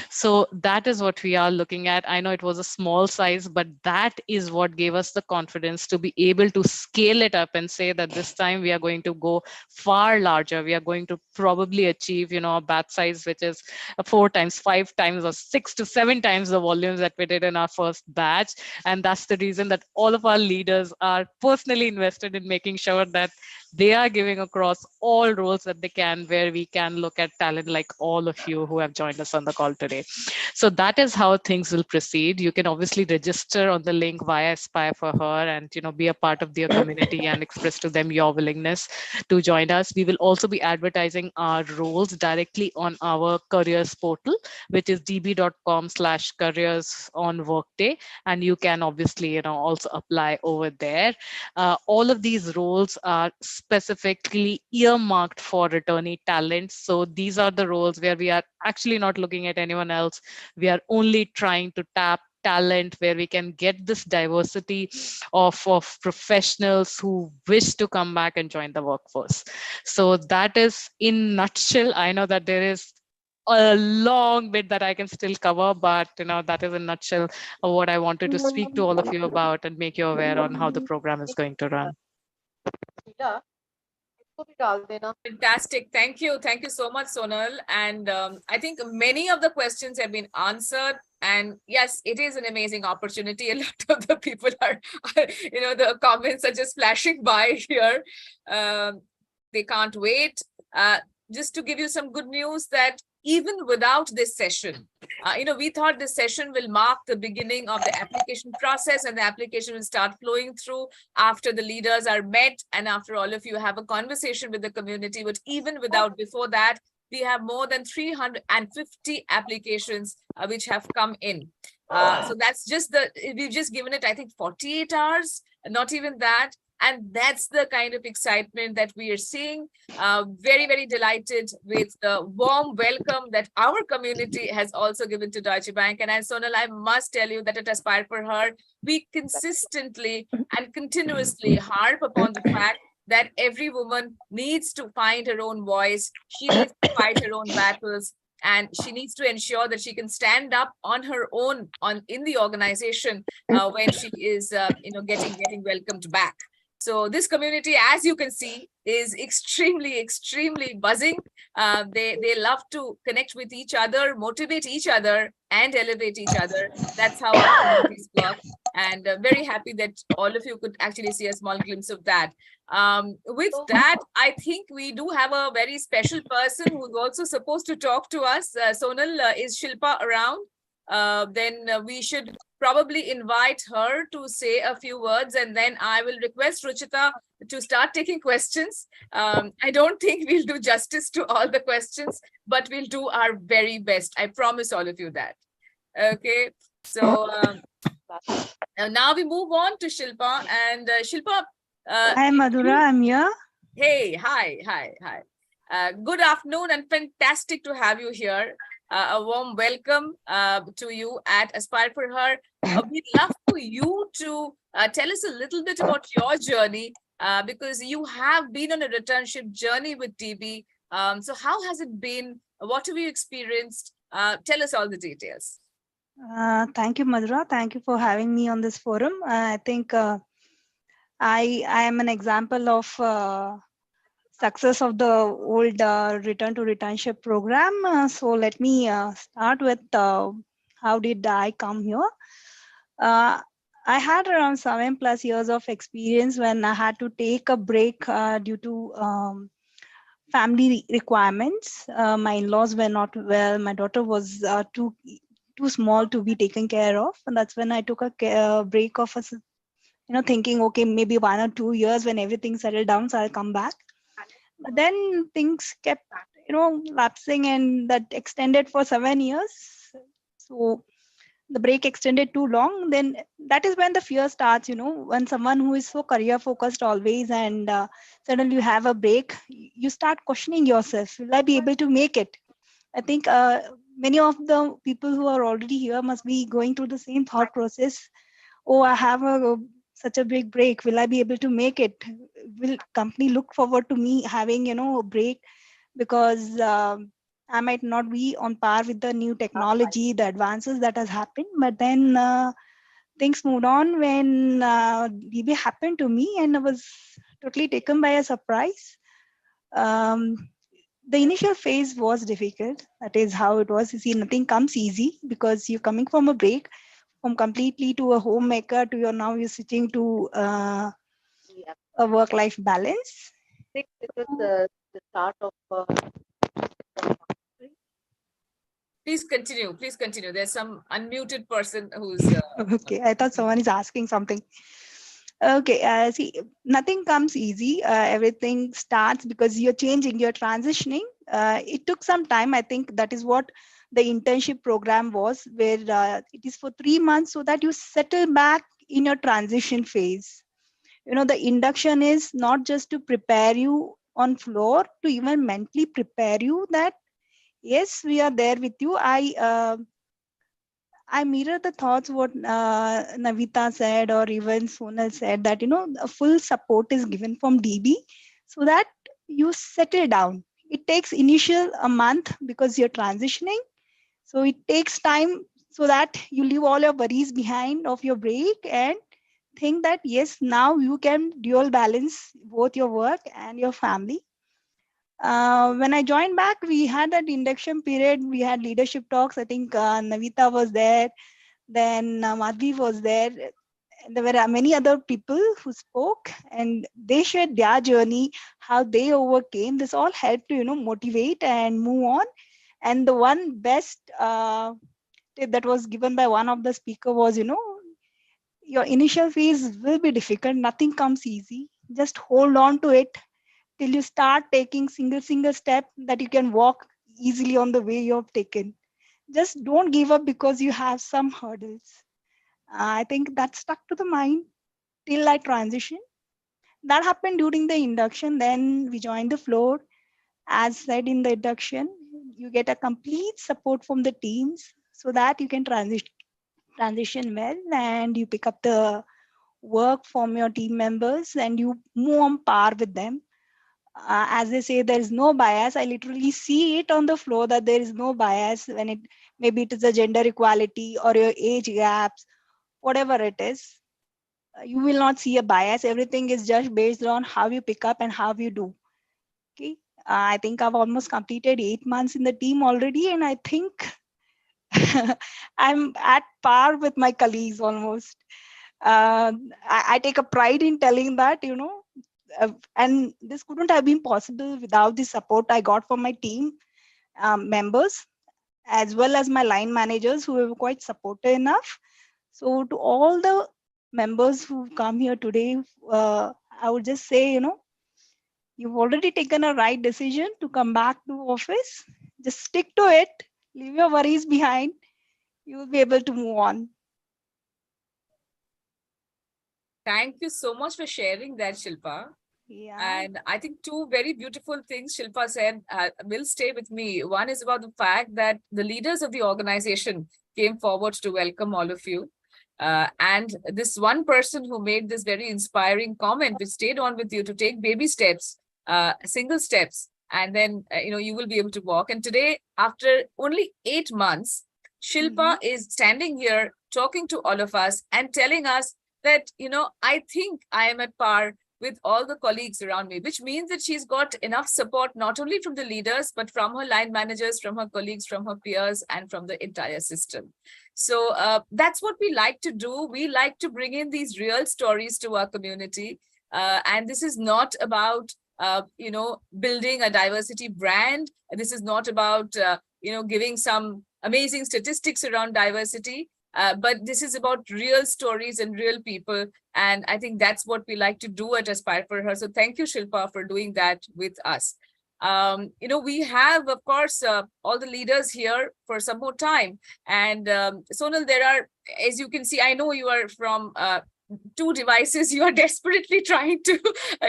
S8: So that is what we are looking at. I know it was a small size, but that is what gave us the confidence to be able to scale it up and say that this time we are going to go far larger. We are going to probably achieve, a batch size which is 4 times, 5 times, or 6 to 7 times the volumes that we did in our first batch. And that's the reason that all of our leaders are personally invested in making sure that they are giving across all roles that they can, where we can look at talent like all of you who have joined us on the call today. So that is how things will proceed. You can obviously register on the link via Aspire for Her and be a part of their community and express to them your willingness to join us. We will also be advertising our roles directly on our careers portal, which is db.com/careers on Workday, and you can obviously also apply over there. All of these roles are specifically earmarked for returnee talents. So these are the roles where we are actually not looking at anyone else. We are only trying to tap talent where we can get this diversity of professionals who wish to come back and join the workforce. So that is in nutshell. I know that there is a long bit that I can still cover, but that is in a nutshell of what I wanted to speak to all of you about and make you aware on how the program is going to run.
S5: Fantastic. Thank you. Thank you so much, Sonal. And I think many of the questions have been answered. And yes, it is an amazing opportunity. A lot of the people are, the comments are just flashing by here. They can't wait. Just to give you some good news that even without this session, we thought this session will mark the beginning of the application process, and the application will start flowing through after the leaders are met and after all of you have a conversation with the community. But even without, before that, we have more than 350 applications which have come in. So that's just we've just given it, I think, 48 hours, not even that. And that's the kind of excitement that we are seeing. Very, very delighted with the warm welcome that our community has also given to Deutsche Bank. And as Sonal, I must tell you that at Aspire for Her, we consistently and continuously harp upon the fact that every woman needs to find her own voice. She needs to fight her own battles. And she needs to ensure that she can stand up on her own in the organization when she is, getting welcomed back. So this community, as you can see, is extremely, extremely buzzing. They love to connect with each other, motivate each other, and elevate each other. That's how our communities work. And very happy that all of you could actually see a small glimpse of that. With that, I think we do have a very special person who's also supposed to talk to us. Sonal, is Shilpa around? Then we should probably invite her to say a few words, and then I will request Ruchita to start taking questions. I don't think we'll do justice to all the questions, but we'll do our very best. I promise all of you that. Okay, so now we move on to Shilpa. And Shilpa.
S9: Hi, Madhura, I'm here.
S5: Hey, hi. Good afternoon and fantastic to have you here. A warm welcome to you at Aspire for Her. We'd love for you to tell us a little bit about your journey because you have been on a returnship journey with DB. So how has it been? What have you experienced? Tell us all the details.
S9: Thank you, Madhura. Thank you for having me on this forum. I think I am an example of success of the old return to returnship program. So let me start with how did I come here. I had around 7+ years of experience when I had to take a break due to family requirements. My in-laws were not well. My daughter was too small to be taken care of, and that's when I took a break of thinking, okay, maybe 1 or 2 years when everything settled down, so I'll come back. But then things kept, lapsing, and that extended for 7 years. So the break extended too long. Then that is when the fear starts, when someone who is so career focused always and suddenly you have a break, you start questioning yourself. Will I be able to make it? I think many of the people who are already here must be going through the same thought process. Oh, I have such a big break. Will I be able to make it? Will company look forward to me having, a break? Because I might not be on par with the new technology, the advances that has happened. But then things moved on when BB happened to me, and I was totally taken by a surprise. The initial phase was difficult. That is how it was. You see, nothing comes easy because you're coming from a break, from completely to a homemaker to you're switching to a work-life balance.
S1: It was the start of.
S5: Please continue. Please continue. There's some unmuted person who's.
S9: Okay, I thought someone is asking something. Okay, see, nothing comes easy. Everything starts because you're changing, you're transitioning. It took some time. I think that is what the internship program was, where it is for 3 months so that you settle back in your transition phase. You know, the induction is not just to prepare you on floor, to even mentally prepare you that, yes, we are there with you. I mirror the thoughts what Naveeta said, or even Sonal said, that, you know, a full support is given from DB so that you settle down. It takes initial a month because you're transitioning. So it takes time so that you leave all your worries behind of your break and think that, yes, now you can dual balance both your work and your family. When I joined back, we had that induction period. We had leadership talks. I think Naveeta was there. Then Madhavi was there. And there were many other people who spoke, and they shared their journey, how they overcame. This all helped to, you know, motivate and move on. And the one best tip that was given by one of the speaker was, you know, your initial phase will be difficult. Nothing comes easy. Just hold on to it till you start taking single step that you can walk easily on the way you have taken. Just don't give up because you have some hurdles. I think that stuck to the mind till I transition. That happened during the induction. Then we joined the floor. As said in the induction, you get a complete support from the teams so that you can transition well, and you pick up the work from your team members and you move on par with them. As they say, there is no bias. I literally see it on the floor that there is no bias when it, maybe it is a gender equality or your age gaps, whatever it is. You will not see a bias. Everything is just based on how you pick up and how you do. Okay. I think I've almost completed 8 months in the team already, and I think I'm at par with my colleagues almost. I take a pride in telling that, you know, and this couldn't have been possible without the support I got from my team members, as well as my line managers, who were quite supportive enough. So to all the members who come here today, I would just say, you know, you've already taken a right decision to come back to office. Just stick to it, leave your worries behind. You will be able to move on.
S5: Thank you so much for sharing that, Shilpa.
S9: Yeah.
S5: And I think two very beautiful things Shilpa said will stay with me. One is about the fact that the leaders of the organization came forward to welcome all of you. And this one person who made this very inspiring comment, which stayed on with you to take baby steps, single steps, and then, you know, you will be able to walk. And today, after only 8 months, Shilpa is standing here talking to all of us and telling us that, you know, I think I am at par with all the colleagues around me, which means that she's got enough support, not only from the leaders, but from her line managers, from her colleagues, from her peers, and from the entire system. So that's what we like to do. We like to bring in these real stories to our community. And this is not about, you know, building a diversity brand. This is not about, you know, giving some amazing statistics around diversity. But this is about real stories and real people. And I think that's what we like to do at Aspire for Her. So thank you, Shilpa, for doing that with us. You know, we have, of course, all the leaders here for some more time. And Sonal, there are, as you can see, I know you are from 2 devices. You are desperately trying to,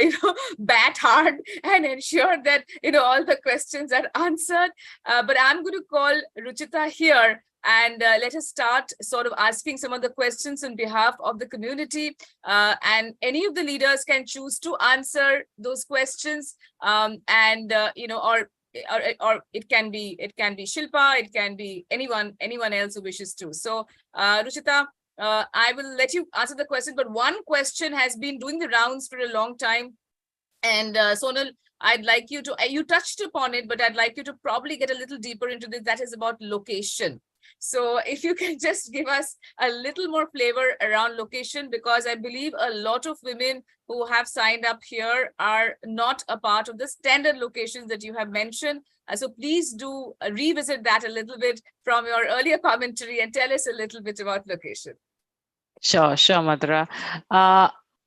S5: you know, bat hard and ensure that, you know, all the questions are answered. But I'm going to call Ruchita here. And let us start sort of asking some of the questions on behalf of the community. And any of the leaders can choose to answer those questions. You know, or it can be Shilpa, it can be anyone else who wishes to. So Ruchita, I will let you answer the question, but one question has been doing the rounds for a long time. And Sonal, I'd like you to, you touched upon it, but I'd like you to probably get a little deeper into this. That is about location. So if you can just give us a little more flavor around location, because I believe a lot of women who have signed up here are not a part of the standard locations that you have mentioned. So please do revisit that a little bit from your earlier commentary and tell us a little bit about location.
S8: Sure, Madhura.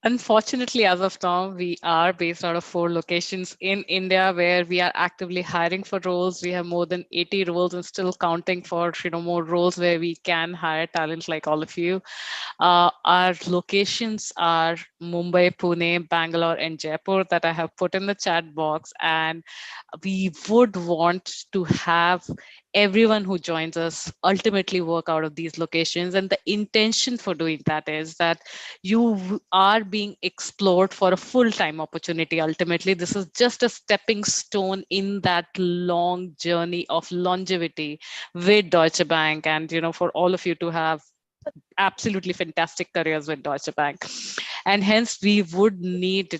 S8: Unfortunately, as of now, we are based out of 4 locations in India where we are actively hiring for roles. We have more than 80 roles and still counting for more roles where we can hire talent like all of you. Our locations are Mumbai, Pune, Bangalore, and Jaipur that I have put in the chat box. And we would want to have everyone who joins us ultimately work out of these locations. And the intention for doing that is that you are being explored for a full-time opportunity. Ultimately, this is just a stepping stone in that long journey of longevity with Deutsche Bank, and for all of you to have absolutely fantastic careers with Deutsche Bank. And hence we would need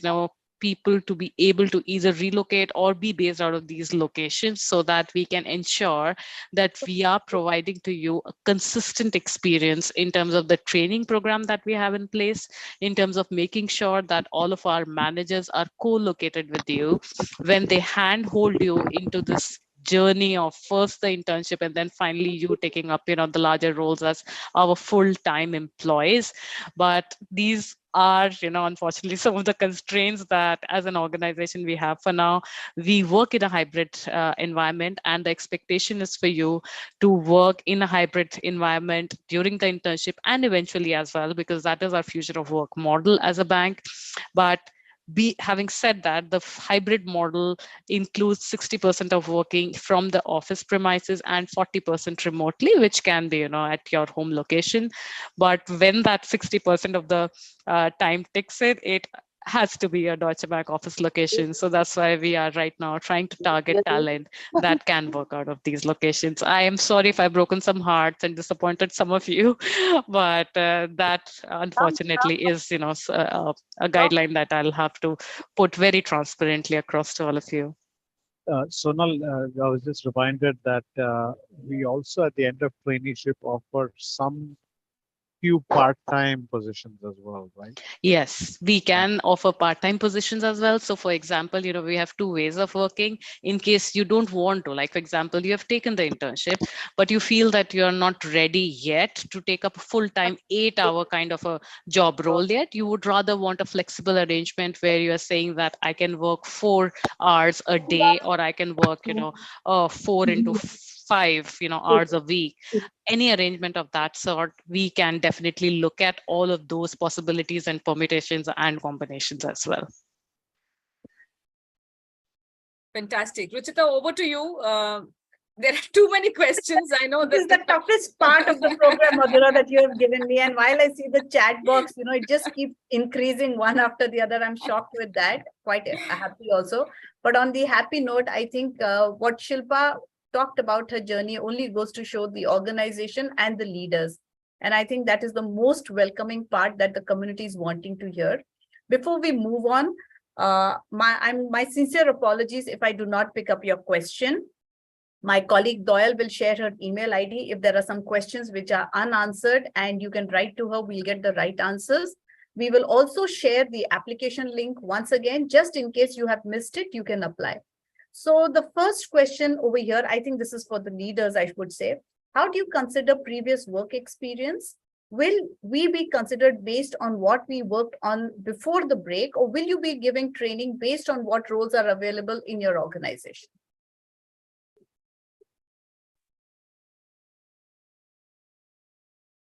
S8: people to be able to either relocate or be based out of these locations, so that we can ensure that we are providing to you a consistent experience in terms of the training program that we have in place, in terms of making sure that all of our managers are co-located with you when they handhold you into this journey of first the internship and then finally you taking up the larger roles as our full-time employees. But these are unfortunately some of the constraints that as an organization we have for now. We work in a hybrid environment, and the expectation is for you to work in a hybrid environment during the internship and eventually as well, because that is our future of work model as a bank. But having said that, the hybrid model includes 60% of working from the office premises and 40% remotely, which can be at your home location. But when that 60% of the time ticks it has to be a Deutsche Bank office location. So that's why we are right now trying to target talent that can work out of these locations. I am sorry if I've broken some hearts and disappointed some of you, but that unfortunately is a guideline that I'll have to put very transparently across to all of you.
S6: Sonal, I was just reminded that we also at the end of traineeship offer some few part-time positions as well, right?
S8: Yes, we can offer part-time positions as well. So for example, we have 2 ways of working in case you don't want to, like for example, you have taken the internship, but you feel that you're not ready yet to take up a full-time 8-hour kind of a job role yet. You would rather want a flexible arrangement where you are saying that I can work 4 hours a day, or I can work, 4 into 5 hours a week. Any arrangement of that sort, we can definitely look at all of those possibilities and permutations and combinations as well.
S5: Fantastic. Ruchita, over to you. There are too many questions. I know
S1: this is the toughest part of the program, Madhura, that you have given me. And while I see the chat box, it just keeps increasing one after the other. I'm shocked with that. Quite happy also. But on the happy note, I think what Shilpa talked about her journey only goes to show the organization and the leaders. And I think that is the most welcoming part that the community is wanting to hear. Before we move on, my sincere apologies if I do not pick up your question. My colleague Doyle will share her email ID if there are some questions which are unanswered, and you can write to her. We'll get the right answers. We will also share the application link once again, just in case you have missed it, you can apply. So the first question over here, I think this is for the leaders, I would say. How do you consider previous work experience? Will we be considered based on what we worked on before the break, or will you be giving training based on what roles are available in your organization?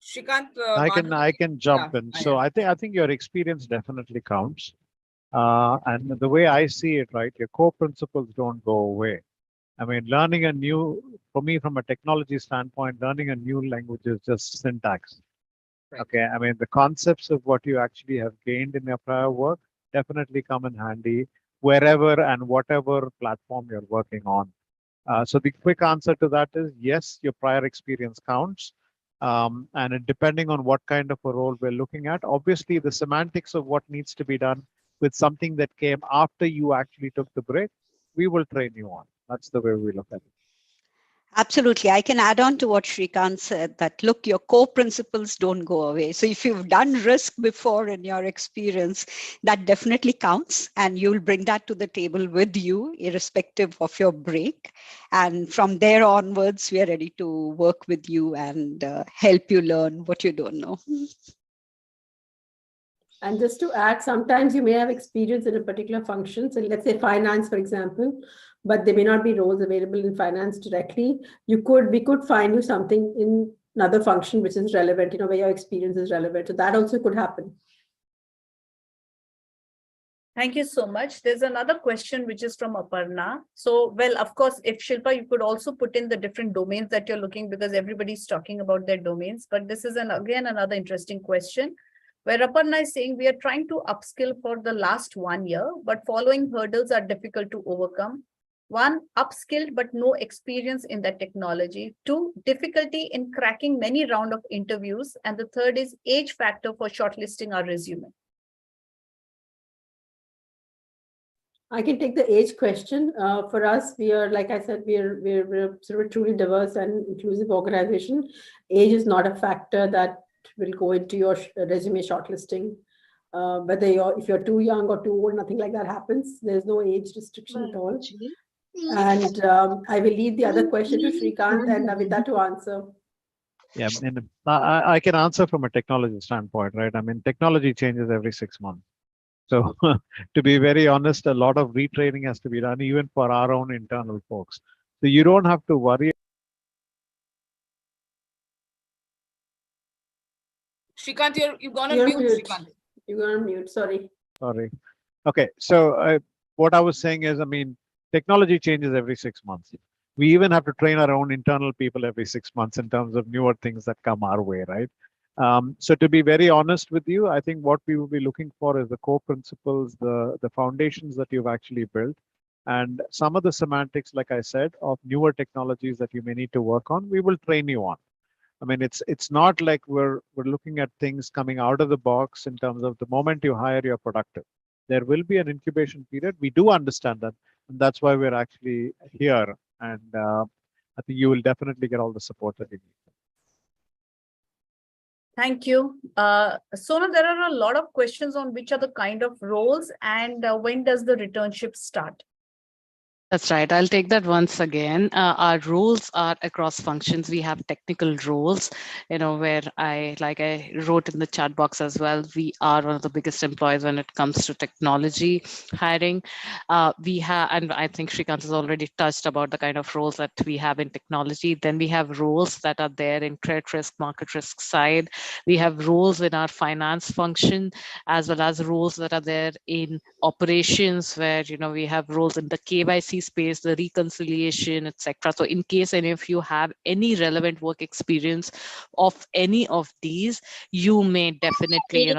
S5: Srikanth,
S6: I can jump in. So I think your experience definitely counts. And the way I see it, right, your core principles don't go away. I mean, learning a new, for me, from a technology standpoint, learning a new language is just syntax. Right. Okay, I mean, the concepts of what you actually have gained in your prior work definitely come in handy wherever and whatever platform you're working on. So the quick answer to that is yes, your prior experience counts. depending on what kind of a role we're looking at, obviously the semantics of what needs to be done with something that came after you actually took the break, we will train you on. That's the way we look at it.
S4: Absolutely. I can add on to what Srikanth said, that look, your core principles don't go away. So if you've done risk before in your experience, that definitely counts, and you'll bring that to the table with you, irrespective of your break. And from there onwards, we are ready to work with you and help you learn what you don't know.
S7: And just to add, sometimes you may have experience in a particular function. So let's say finance, for example, but there may not be roles available in finance directly. We could find you something in another function which is relevant, where your experience is relevant. So that also could happen.
S1: Thank you so much. There's another question which is from Aparna. So, well, of course, if Shilpa, you could also put in the different domains that you're looking, because everybody's talking about their domains. But this is again another interesting question, where Aparna is saying we are trying to upskill for the last 1 year, but following hurdles are difficult to overcome. 1, upskilled but no experience in that technology. 2, difficulty in cracking many rounds of interviews. And the third is age factor for shortlisting our resume.
S7: I can take the age question. For us, we are, like I said, we're sort of a truly diverse and inclusive organization. Age is not a factor that will go into your resume shortlisting. Whether if you're too young or too old, nothing like that happens. There's no age restriction at all. And I will leave the other question to Srikanth and Naveeta to answer.
S6: Yeah, I can answer from a technology standpoint, right? I mean, technology changes every 6 months. So to be very honest, a lot of retraining has to be done even for our own internal folks. So you don't have to worry.
S5: Srikanth, you've gone on mute, Srikanth.
S7: You're going on mute, sorry.
S6: Sorry. Okay, so what I was saying is, I mean, technology changes every 6 months. We even have to train our own internal people every 6 months in terms of newer things that come our way, right? So to be very honest with you, I think what we will be looking for is the core principles, the foundations that you've actually built, and some of the semantics, like I said, of newer technologies that you may need to work on, we will train you on. I mean, it's not like we're looking at things coming out of the box in terms of the moment you hire, you're productive. There will be an incubation period. We do understand that, and that's why we're actually here. And I think you will definitely get all the support that you need.
S1: Thank you. Sonal, there are a lot of questions on which are the kind of roles and when does the returnship start?
S8: That's right. I'll take that once again. Our roles are across functions. We have technical roles, where I wrote in the chat box as well, we are one of the biggest employers when it comes to technology hiring. We have, and I think Srikanth has already touched about the kind of roles that we have in technology. Then we have roles that are there in credit risk, market risk side. We have roles in our finance function, as well as roles that are there in operations, where, we have roles in the KYC space, the reconciliation, etc. So in case any of you have any relevant work experience of any of these, you may definitely,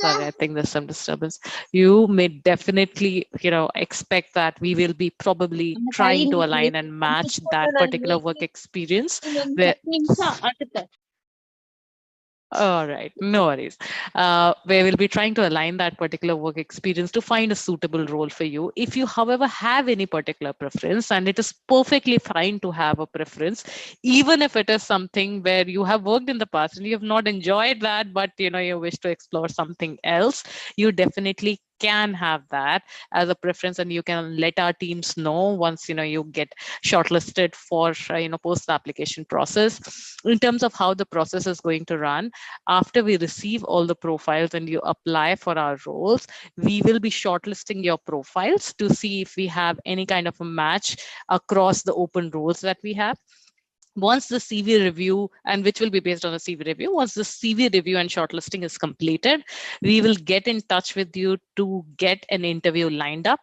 S8: sorry, I think there's some disturbance. You may definitely, expect that we will be probably trying to align and match that particular work experience. All right, no worries. We will be trying to align that particular work experience to find a suitable role for you. If you, however, have any particular preference, and it is perfectly fine to have a preference, even if it is something where you have worked in the past and you have not enjoyed that, but you wish to explore something else, you definitely can have that as a preference, and you can let our teams know once you get shortlisted for post application process. In terms of how the process is going to run, after we receive all the profiles and you apply for our roles, we will be shortlisting your profiles to see if we have any kind of a match across the open roles that we have. Once the CV review, and which will be based on a CV review, once the CV review and shortlisting is completed, we will get in touch with you to get an interview lined up.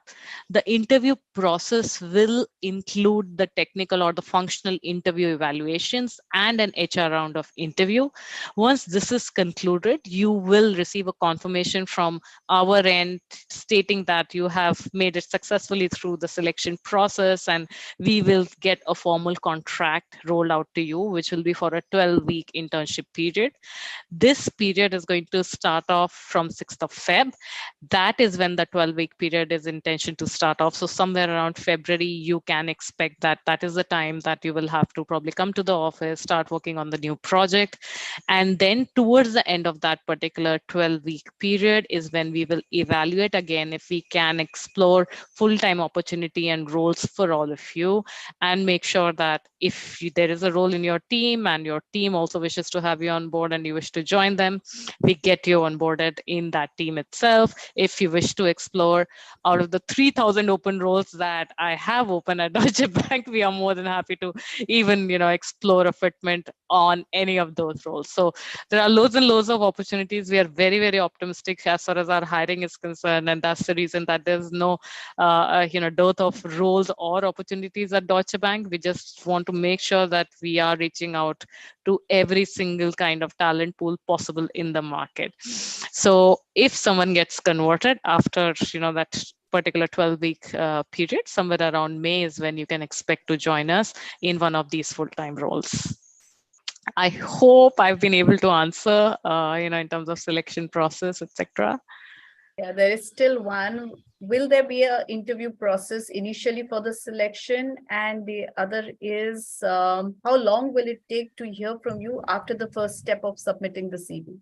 S8: The interview process will include the technical or the functional interview evaluations and an HR round of interview. Once this is concluded, you will receive a confirmation from our end stating that you have made it successfully through the selection process, and we will get a formal contract rolled rolled out to you, which will be for a 12-week internship period. This period is going to start off from 6th of Feb. That is when the 12-week period is intention to start off. So somewhere around February, you can expect that that is the time that you will have to probably come to the office, start working on the new project. And then towards the end of that particular 12-week period is when we will evaluate again if we can explore full-time opportunity and roles for all of you, and make sure that if there is a role in your team and your team also wishes to have you on board and you wish to join them, we get you onboarded in that team itself. If you wish to explore out of the 3,000 open roles that I have open at Deutsche Bank, we are more than happy to even, explore a fitment on any of those roles. So there are loads and loads of opportunities. We are very, very optimistic as far as our hiring is concerned, and that's the reason that there's no, dearth of roles or opportunities at Deutsche Bank. We just want to make sure that we are reaching out to every single kind of talent pool possible in the market. So if someone gets converted after, that particular 12-week period, somewhere around May is when you can expect to join us in one of these full-time roles. I hope I've been able to answer, in terms of selection process, etc.
S1: Yeah, there is still one. Will there be an interview process initially for the selection? And the other is, how long will it take to hear from you after the first step of submitting the CV?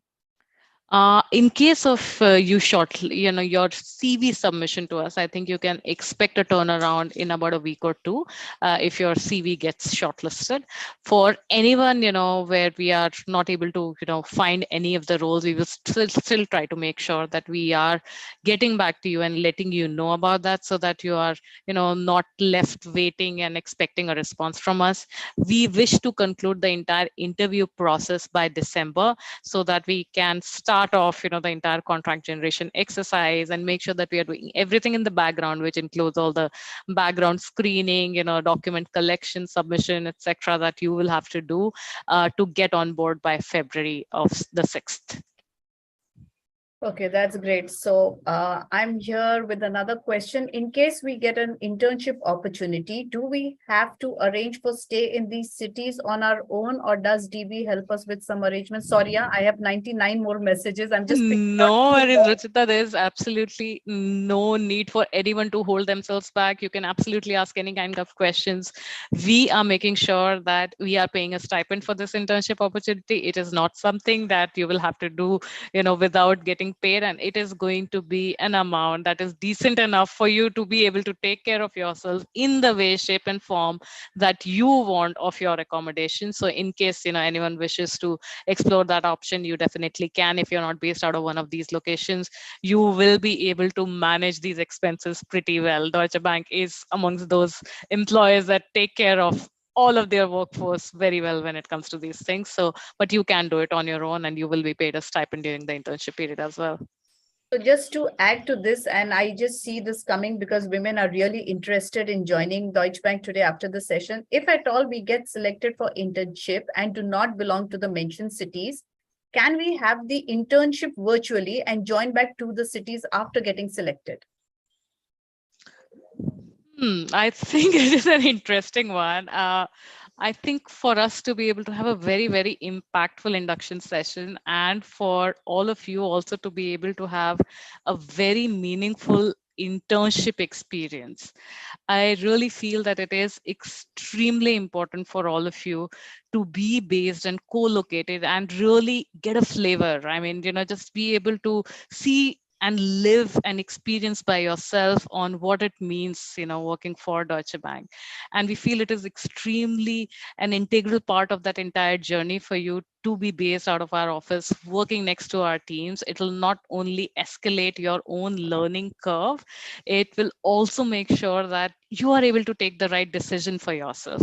S8: In case of your CV submission to us, I think you can expect a turnaround in about a week or two if your CV gets shortlisted. For anyone, where we are not able to, find any of the roles, we will still try to make sure that we are getting back to you and letting you know about that, so that you are, not left waiting and expecting a response from us. We wish to conclude the entire interview process by December, so that we can start off, the entire contract generation exercise and make sure that we are doing everything in the background, which includes all the background screening, document collection, submission, etc., that you will have to do to get on board by February of the 6th.
S1: Okay, that's great. So I'm here with another question. In case we get an internship opportunity, do we have to arrange for stay in these cities on our own, or does DB help us with some arrangements? Sorry, I have 99 more messages. I'm just
S8: no worries, Ruchita. There's absolutely no need for anyone to hold themselves back. You can absolutely ask any kind of questions. We are making sure that we are paying a stipend for this internship opportunity. It is not something that you will have to do, without getting paid, and it is going to be an amount that is decent enough for you to be able to take care of yourself in the way, shape, and form that you want of your accommodation. So in case anyone wishes to explore that option, you definitely can. If you're not based out of one of these locations, you will be able to manage these expenses pretty well. Deutsche Bank is amongst those employers that take care of all of their workforce very well when it comes to these things. So, but you can do it on your own, and you will be paid a stipend during the internship period as well.
S1: So just to add to this, and I just see this coming because women are really interested in joining Deutsche Bank today after the session. If at all we get selected for internship and do not belong to the mentioned cities, can we have the internship virtually and join back to the cities after getting selected?
S8: I think it is an interesting one. I think for us to be able to have a very, very impactful induction session, and for all of you also to be able to have a very meaningful internship experience, I really feel that it is extremely important for all of you to be based and co-located and really get a flavor. I mean, just be able to see and live and experience by yourself on what it means, working for Deutsche Bank. And we feel it is extremely an integral part of that entire journey for you to be based out of our office, working next to our teams. It will not only escalate your own learning curve, it will also make sure that you are able to take the right decision for yourself.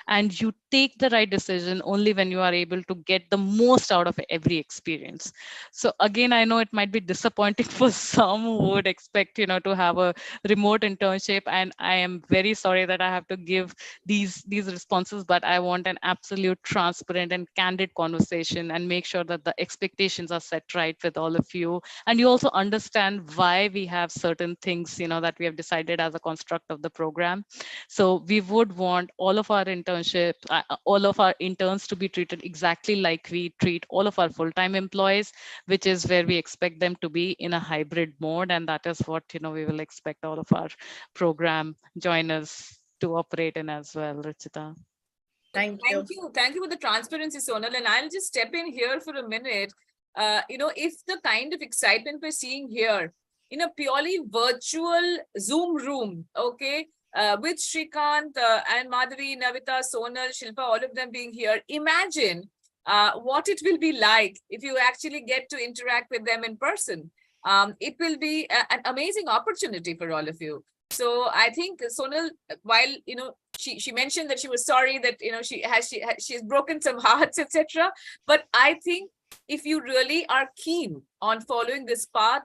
S8: And you take the right decision only when you are able to get the most out of every experience. So again, I know it might be disappointing for some who would expect, to have a remote internship. And I am very sorry that I have to give these responses, but I want an absolute transparent and candid conversation and make sure that the expectations are set right with all of you. And you also understand why we have certain things, that we have decided as a construct of the program program. So we would want all of our all of our interns to be treated exactly like we treat all of our full-time employees, which is where we expect them to be in a hybrid mode. And that is what, we will expect all of our program joiners to operate in as well, Ruchita.
S1: Thank you.
S5: Thank you for the transparency, Sonal. And I'll just step in here for a minute. If the kind of excitement we're seeing here in a purely virtual Zoom room, okay, with Srikanth and Madhavi, Naveeta, Sonal, Shilpa, all of them being here, imagine what it will be like if you actually get to interact with them in person. It will be an amazing opportunity for all of you. So I think Sonal, while she mentioned that she was sorry that she's broken some hearts, etc. But I think if you really are keen on following this path,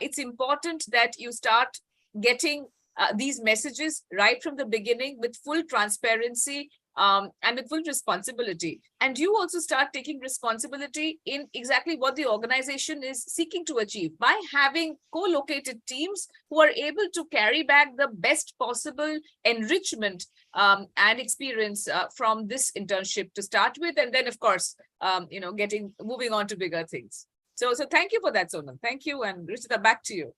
S5: it's important that you start getting these messages right from the beginning with full transparency and with full responsibility. And you also start taking responsibility in exactly what the organization is seeking to achieve by having co-located teams who are able to carry back the best possible enrichment and experience from this internship to start with. And then, of course, moving on to bigger things. So thank you for that, Sonal. Thank you. And Ruchita, back to you.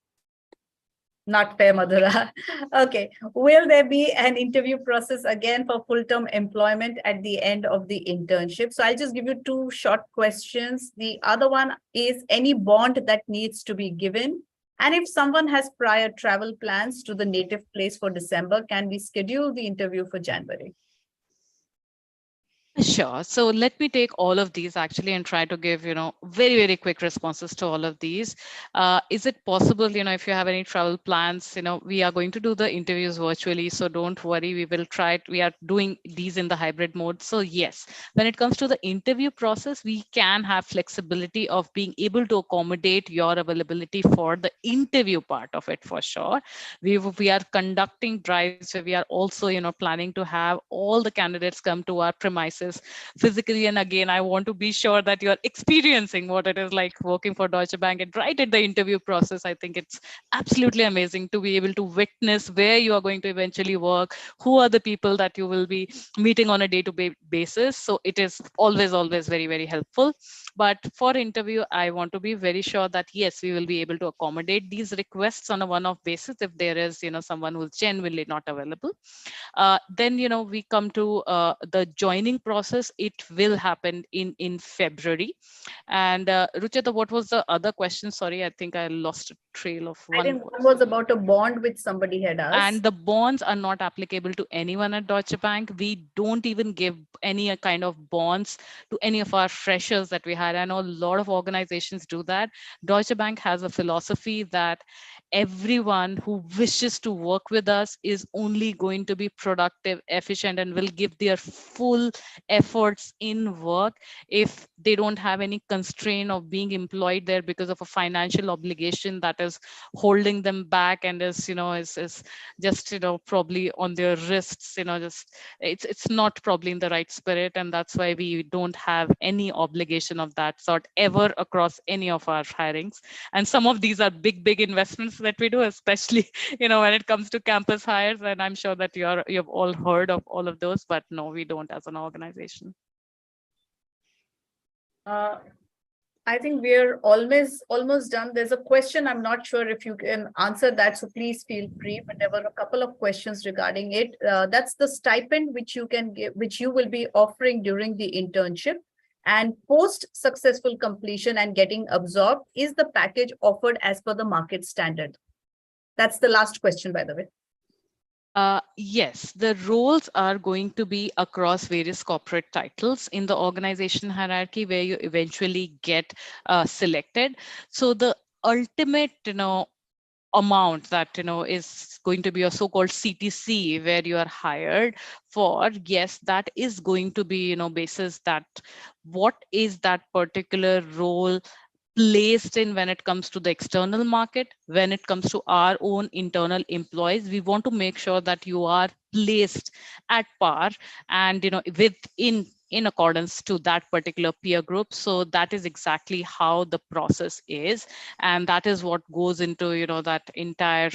S1: Not fair, Madhura. Okay. Will there be an interview process again for full-term employment at the end of the internship? So I'll just give you two short questions. The other one is any bond that needs to be given. And if someone has prior travel plans to the native place for December, can we schedule the interview for January?
S8: Sure. So let me take all of these actually and try to give, very, very quick responses to all of these. Is it possible, if you have any travel plans, we are going to do the interviews virtually. So don't worry, we will try it. We are doing these in the hybrid mode. So yes, when it comes to the interview process, we can have flexibility of being able to accommodate your availability for the interview part of it for sure. We are conducting drives where we are also, planning to have all the candidates come to our premises physically. And again, I want to be sure that you're experiencing what it is like working for Deutsche Bank. And right at the interview process, I think it's absolutely amazing to be able to witness where you are going to eventually work, who are the people that you will be meeting on a day-to-day basis. So it is always very, very helpful. But for interview, I want to be very sure that yes, we will be able to accommodate these requests on a one-off basis if there is, someone who's genuinely not available. Then, we come to the joining process. It will happen in February. And Ruchita, what was the other question? Sorry, I think I lost a trail of one.
S1: I think one was about a bond which somebody had asked.
S8: And the bonds are not applicable to anyone at Deutsche Bank. We don't even give any kind of bonds to any of our freshers that we had. I know a lot of organizations do that. Deutsche Bank has a philosophy that everyone who wishes to work with us is only going to be productive, efficient, and will give their full efforts in work if they don't have any constraint of being employed there because of a financial obligation that is holding them back and is just probably on their wrists. It's not probably in the right spirit, and that's why we don't have any obligation of that sort ever across any of our hirings. And some of these are big investments that we do, especially when it comes to campus hires, and I'm sure that you've all heard of all of those, but no, we don't as an organization.
S1: I think we're almost done. There's a question. I'm not sure if you can answer that, so please feel free. But there were a couple of questions regarding it. That's the stipend which you can give, which you will be offering during the internship, and post successful completion and getting absorbed. Is the package offered as per the market standard? That's the last question, by the way.
S8: Yes, the roles are going to be across various corporate titles in the organization hierarchy where you eventually get selected. So the ultimate, amount that, is going to be a so-called CTC where you are hired for, yes, that is going to be, basis that what is that particular role placed in when it comes to the external market, when it comes to our own internal employees. We want to make sure that you are placed at par and within in accordance to that particular peer group. So that is exactly how the process is, and that is what goes into, you know, that entire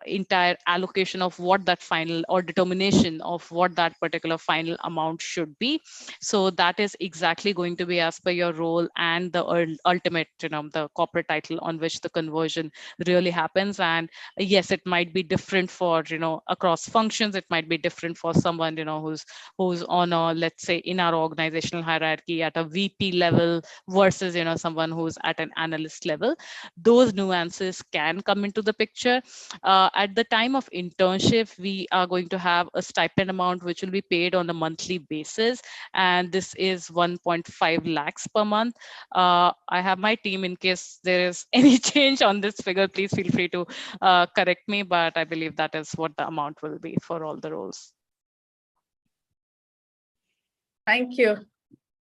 S8: entire allocation of what that final, or determination of what that particular final amount should be. So that is exactly going to be as per your role and the ultimate, you know, the corporate title on which the conversion really happens. And yes, it might be different for, you know, across functions. It might be different for someone, you know, who's on a, let's say, in our organizational hierarchy at a VP level versus, you know, someone who's at an analyst level. Those nuances can come into the picture. At the time of internship, we are going to have a stipend amount which will be paid on a monthly basis, and this is 1.5 lakhs per month. I have my team, in case there is any change on this figure, please feel free to correct me, but I believe that is what the amount will be for all the roles.
S1: Thank you.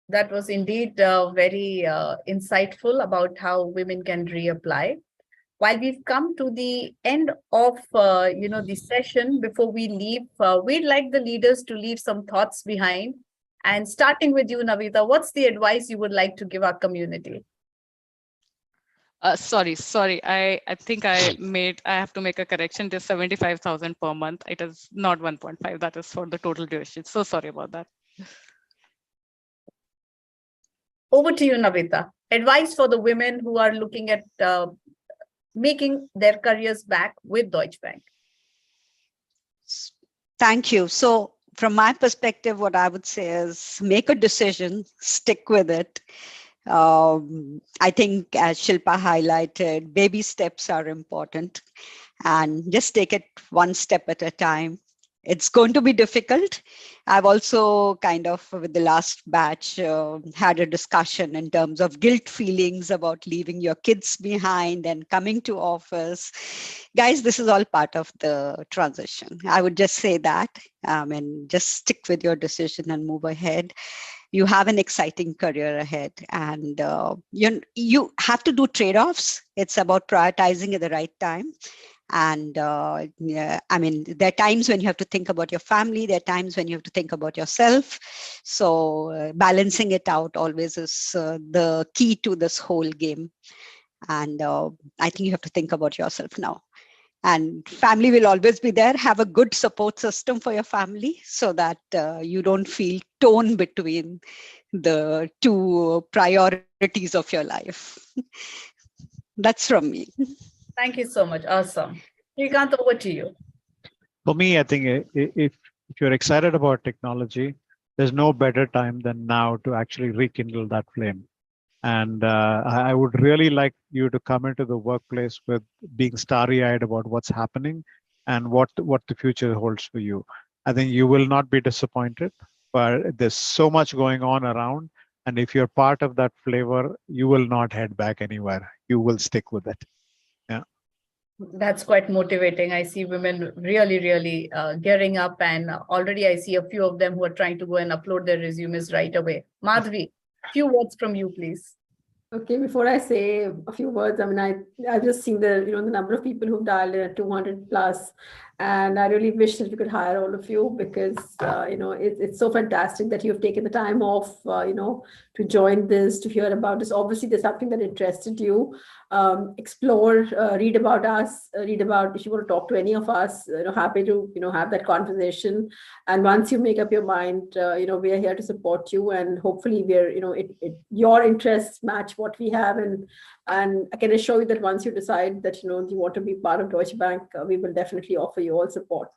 S1: That was indeed very insightful about how women can reapply. While we've come to the end of the session, before we leave, we'd like the leaders to leave some thoughts behind. And starting with you, Naveeta, what's the advice you would like to give our community?
S8: Sorry. I think I have to make a correction. It is 75,000 per month. It is not 1.5. That is for the total duration. So sorry about that.
S1: Over to you, Naveeta. Advice for the women who are looking at making their careers back with Deutsche Bank.
S4: Thank you. So from my perspective, what I would say is make a decision, stick with it. I think, as Shilpa highlighted, baby steps are important, and just take it one step at a time. It's going to be difficult. I've also kind of, with the last batch, had a discussion in terms of guilt feelings about leaving your kids behind and coming to office. Guys, this is all part of the transition. I would just say that, and just stick with your decision and move ahead. You have an exciting career ahead, and you have to do trade-offs. It's about prioritizing at the right time. And there are times when you have to think about your family. There are times when you have to think about yourself. So balancing it out always is the key to this whole game. And I think you have to think about yourself now. And family will always be there. Have a good support system for your family so that you don't feel torn between the two priorities of your life. That's from me.
S1: Thank you so much. Awesome. Srikanth, over to you.
S6: For me, I think if you're excited about technology, there's no better time than now to actually rekindle that flame. And I would really like you to come into the workplace with being starry-eyed about what's happening and what the future holds for you. I think you will not be disappointed, but there's so much going on around. And if you're part of that flavor, you will not head back anywhere. You will stick with it. Yeah.
S1: That's quite motivating. I see women really, really gearing up, and already I see a few of them who are trying to go and upload their resumes right away. Madhavi, few words from you, please.
S7: Okay, before I say a few words, I've just seen the number of people who've dialed in at 200 plus, and I really wish that we could hire all of you, because it's so fantastic that you've taken the time off to join this, to hear about this. Obviously, there's something that interested you. Explore, read about us, read about, if you want to talk to any of us, happy to have that conversation. And once you make up your mind, we are here to support you, and hopefully we're your interests match what we have, and I can assure you that once you decide that you want to be part of Deutsche Bank, we will definitely offer you all support.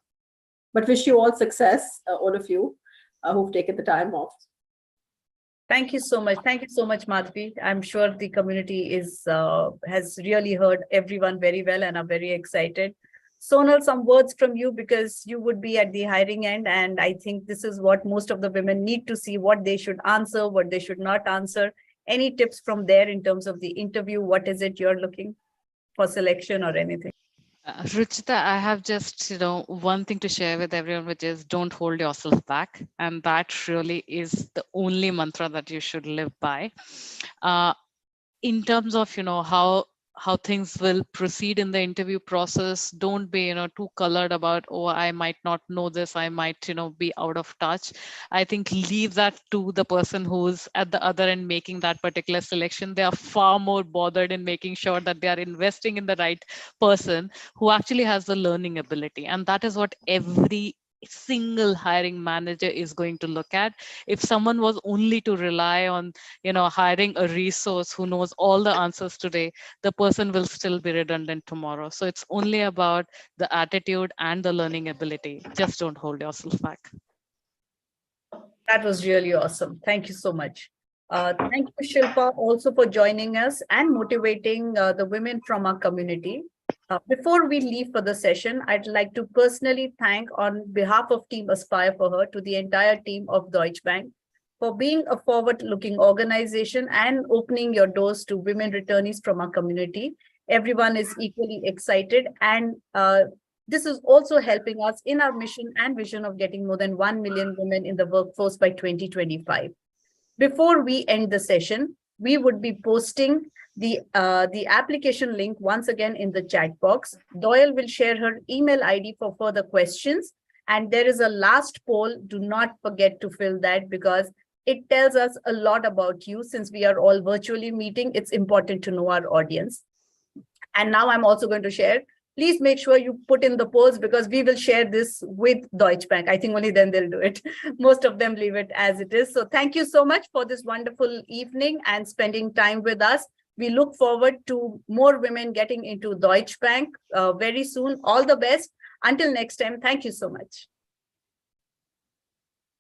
S7: But wish you all success, all of you who've taken the time off.
S1: Thank you so much. Thank you so much, Madhavi. I'm sure the community has really heard everyone very well and are very excited. Sonal, some words from you, because you would be at the hiring end, and I think this is what most of the women need to see, what they should answer, what they should not answer. Any tips from there in terms of the interview? What is it you're looking for selection or anything?
S8: Ruchita, I have just, one thing to share with everyone, which is don't hold yourself back. And that really is the only mantra that you should live by. In terms of, how how things will proceed in the interview process. Don't be, too colored about, oh, I might not know this, I might, be out of touch. I think leave that to the person who's at the other end making that particular selection. They are far more bothered in making sure that they are investing in the right person who actually has the learning ability. And that is what every single hiring manager is going to look at. If someone was only to rely on, hiring a resource who knows all the answers today, the person will still be redundant tomorrow. So it's only about the attitude and the learning ability. Just don't hold yourself back.
S1: That was really awesome. Thank you so much. Thank you, Shilpa, also for joining us and motivating the women from our community. Before we leave for the session, I'd like to personally thank on behalf of Team Aspire for Her to the entire team of Deutsche Bank for being a forward-looking organization and opening your doors to women returnees from our community. Everyone is equally excited, and this is also helping us in our mission and vision of getting more than 1 million women in the workforce by 2025. Before we end the session, we would be posting the application link once again in the chat box. Doyle will share her email ID for further questions. And there is a last poll. Do not forget to fill that because it tells us a lot about you. Since we are all virtually meeting, it's important to know our audience. And now I'm also going to share. Please make sure you put in the polls because we will share this with Deutsche Bank. I think only then they'll do it. Most of them leave it as it is. So thank you so much for this wonderful evening and spending time with us. We look forward to more women getting into Deutsche Bank very soon. All the best. Until next time, thank you so much.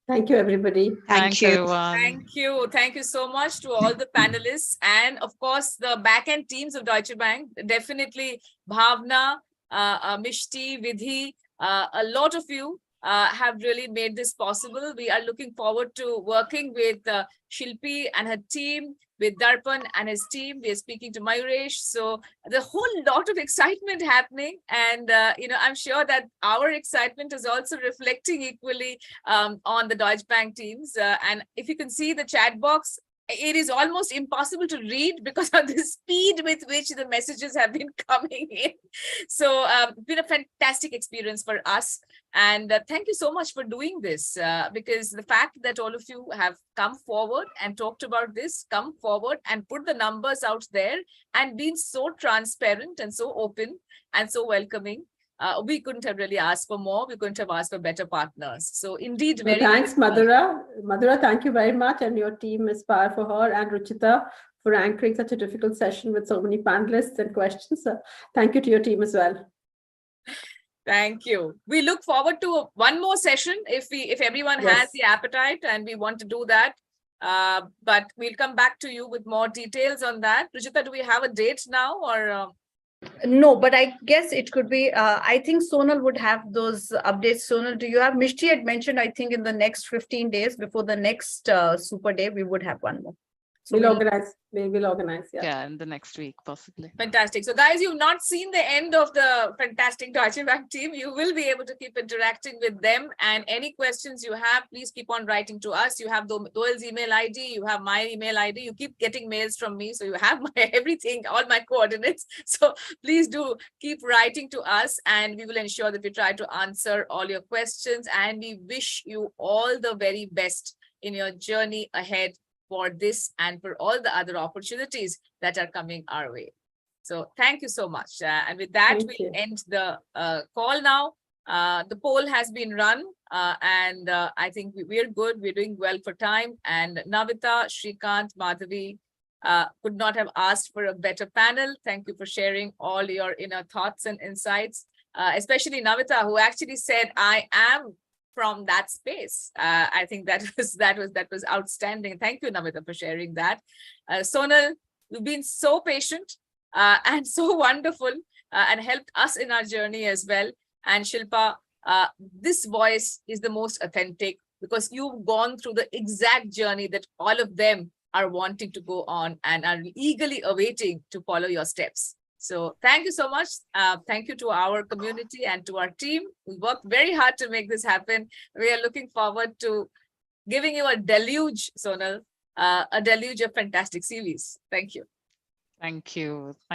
S7: Thank you, everybody.
S8: Thanks, everyone.
S5: Thank you. Thank you so much to all the panelists and, of course, the back-end teams of Deutsche Bank. Definitely Bhavna, Mishti, Vidhi, a lot of you have really made this possible. We are looking forward to working with Shilpi and her team, with Darpan and his team. We are speaking to Mayuresh. So the whole lot of excitement happening. And, I'm sure that our excitement is also reflecting equally on the Deutsche Bank teams. And if you can see the chat box, it is almost impossible to read because of the speed with which the messages have been coming in. So it's been a fantastic experience for us. And thank you so much for doing this because the fact that all of you have come forward and talked about this, come forward and put the numbers out there and been so transparent and so open and so welcoming. We couldn't have really asked for more. We couldn't have asked for better partners. So indeed, very
S7: thanks, Madhura. Madhura, thank you very much. And your team Aspire for Her and Ruchita for anchoring such a difficult session with so many panelists and questions. Thank you to your team as well.
S5: Thank you. We look forward to one more session if everyone has the appetite and we want to do that. But we'll come back to you with more details on that. Ruchita, do we have a date now or?
S1: No, but I guess it could be, I think Sonal would have those updates. Sonal, do you have? Mishti had mentioned, I think in the next 15 days before the next super day, we would have one more. So
S7: we'll organize.
S8: Yeah, in the next week, possibly.
S5: Fantastic. So guys, you've not seen the end of the fantastic Deutsche Bank team. You will be able to keep interacting with them. And any questions you have, please keep on writing to us. You have Doyle's email ID. You have my email ID. You keep getting mails from me. So you have my everything, all my coordinates. So please do keep writing to us and we will ensure that we try to answer all your questions. And we wish you all the very best in your journey ahead for this and for all the other opportunities that are coming our way. So thank you so much. And with that, we'll end the call now. The poll has been run and I think we're good. We're doing well for time. And Naveeta, Srikanth, Madhavi could not have asked for a better panel. Thank you for sharing all your inner thoughts and insights, especially Naveeta, who actually said, I am from that space. I think that was outstanding. Thank you, Naveeta, for sharing that. Sonal, you've been so patient and so wonderful and helped us in our journey as well. And Shilpa, this voice is the most authentic because you've gone through the exact journey that all of them are wanting to go on and are eagerly awaiting to follow your steps. So thank you so much. Thank you to our community and to our team. We worked very hard to make this happen. We are looking forward to giving you a deluge, Sonal, a deluge of fantastic CVs. Thank you.
S8: Thank you.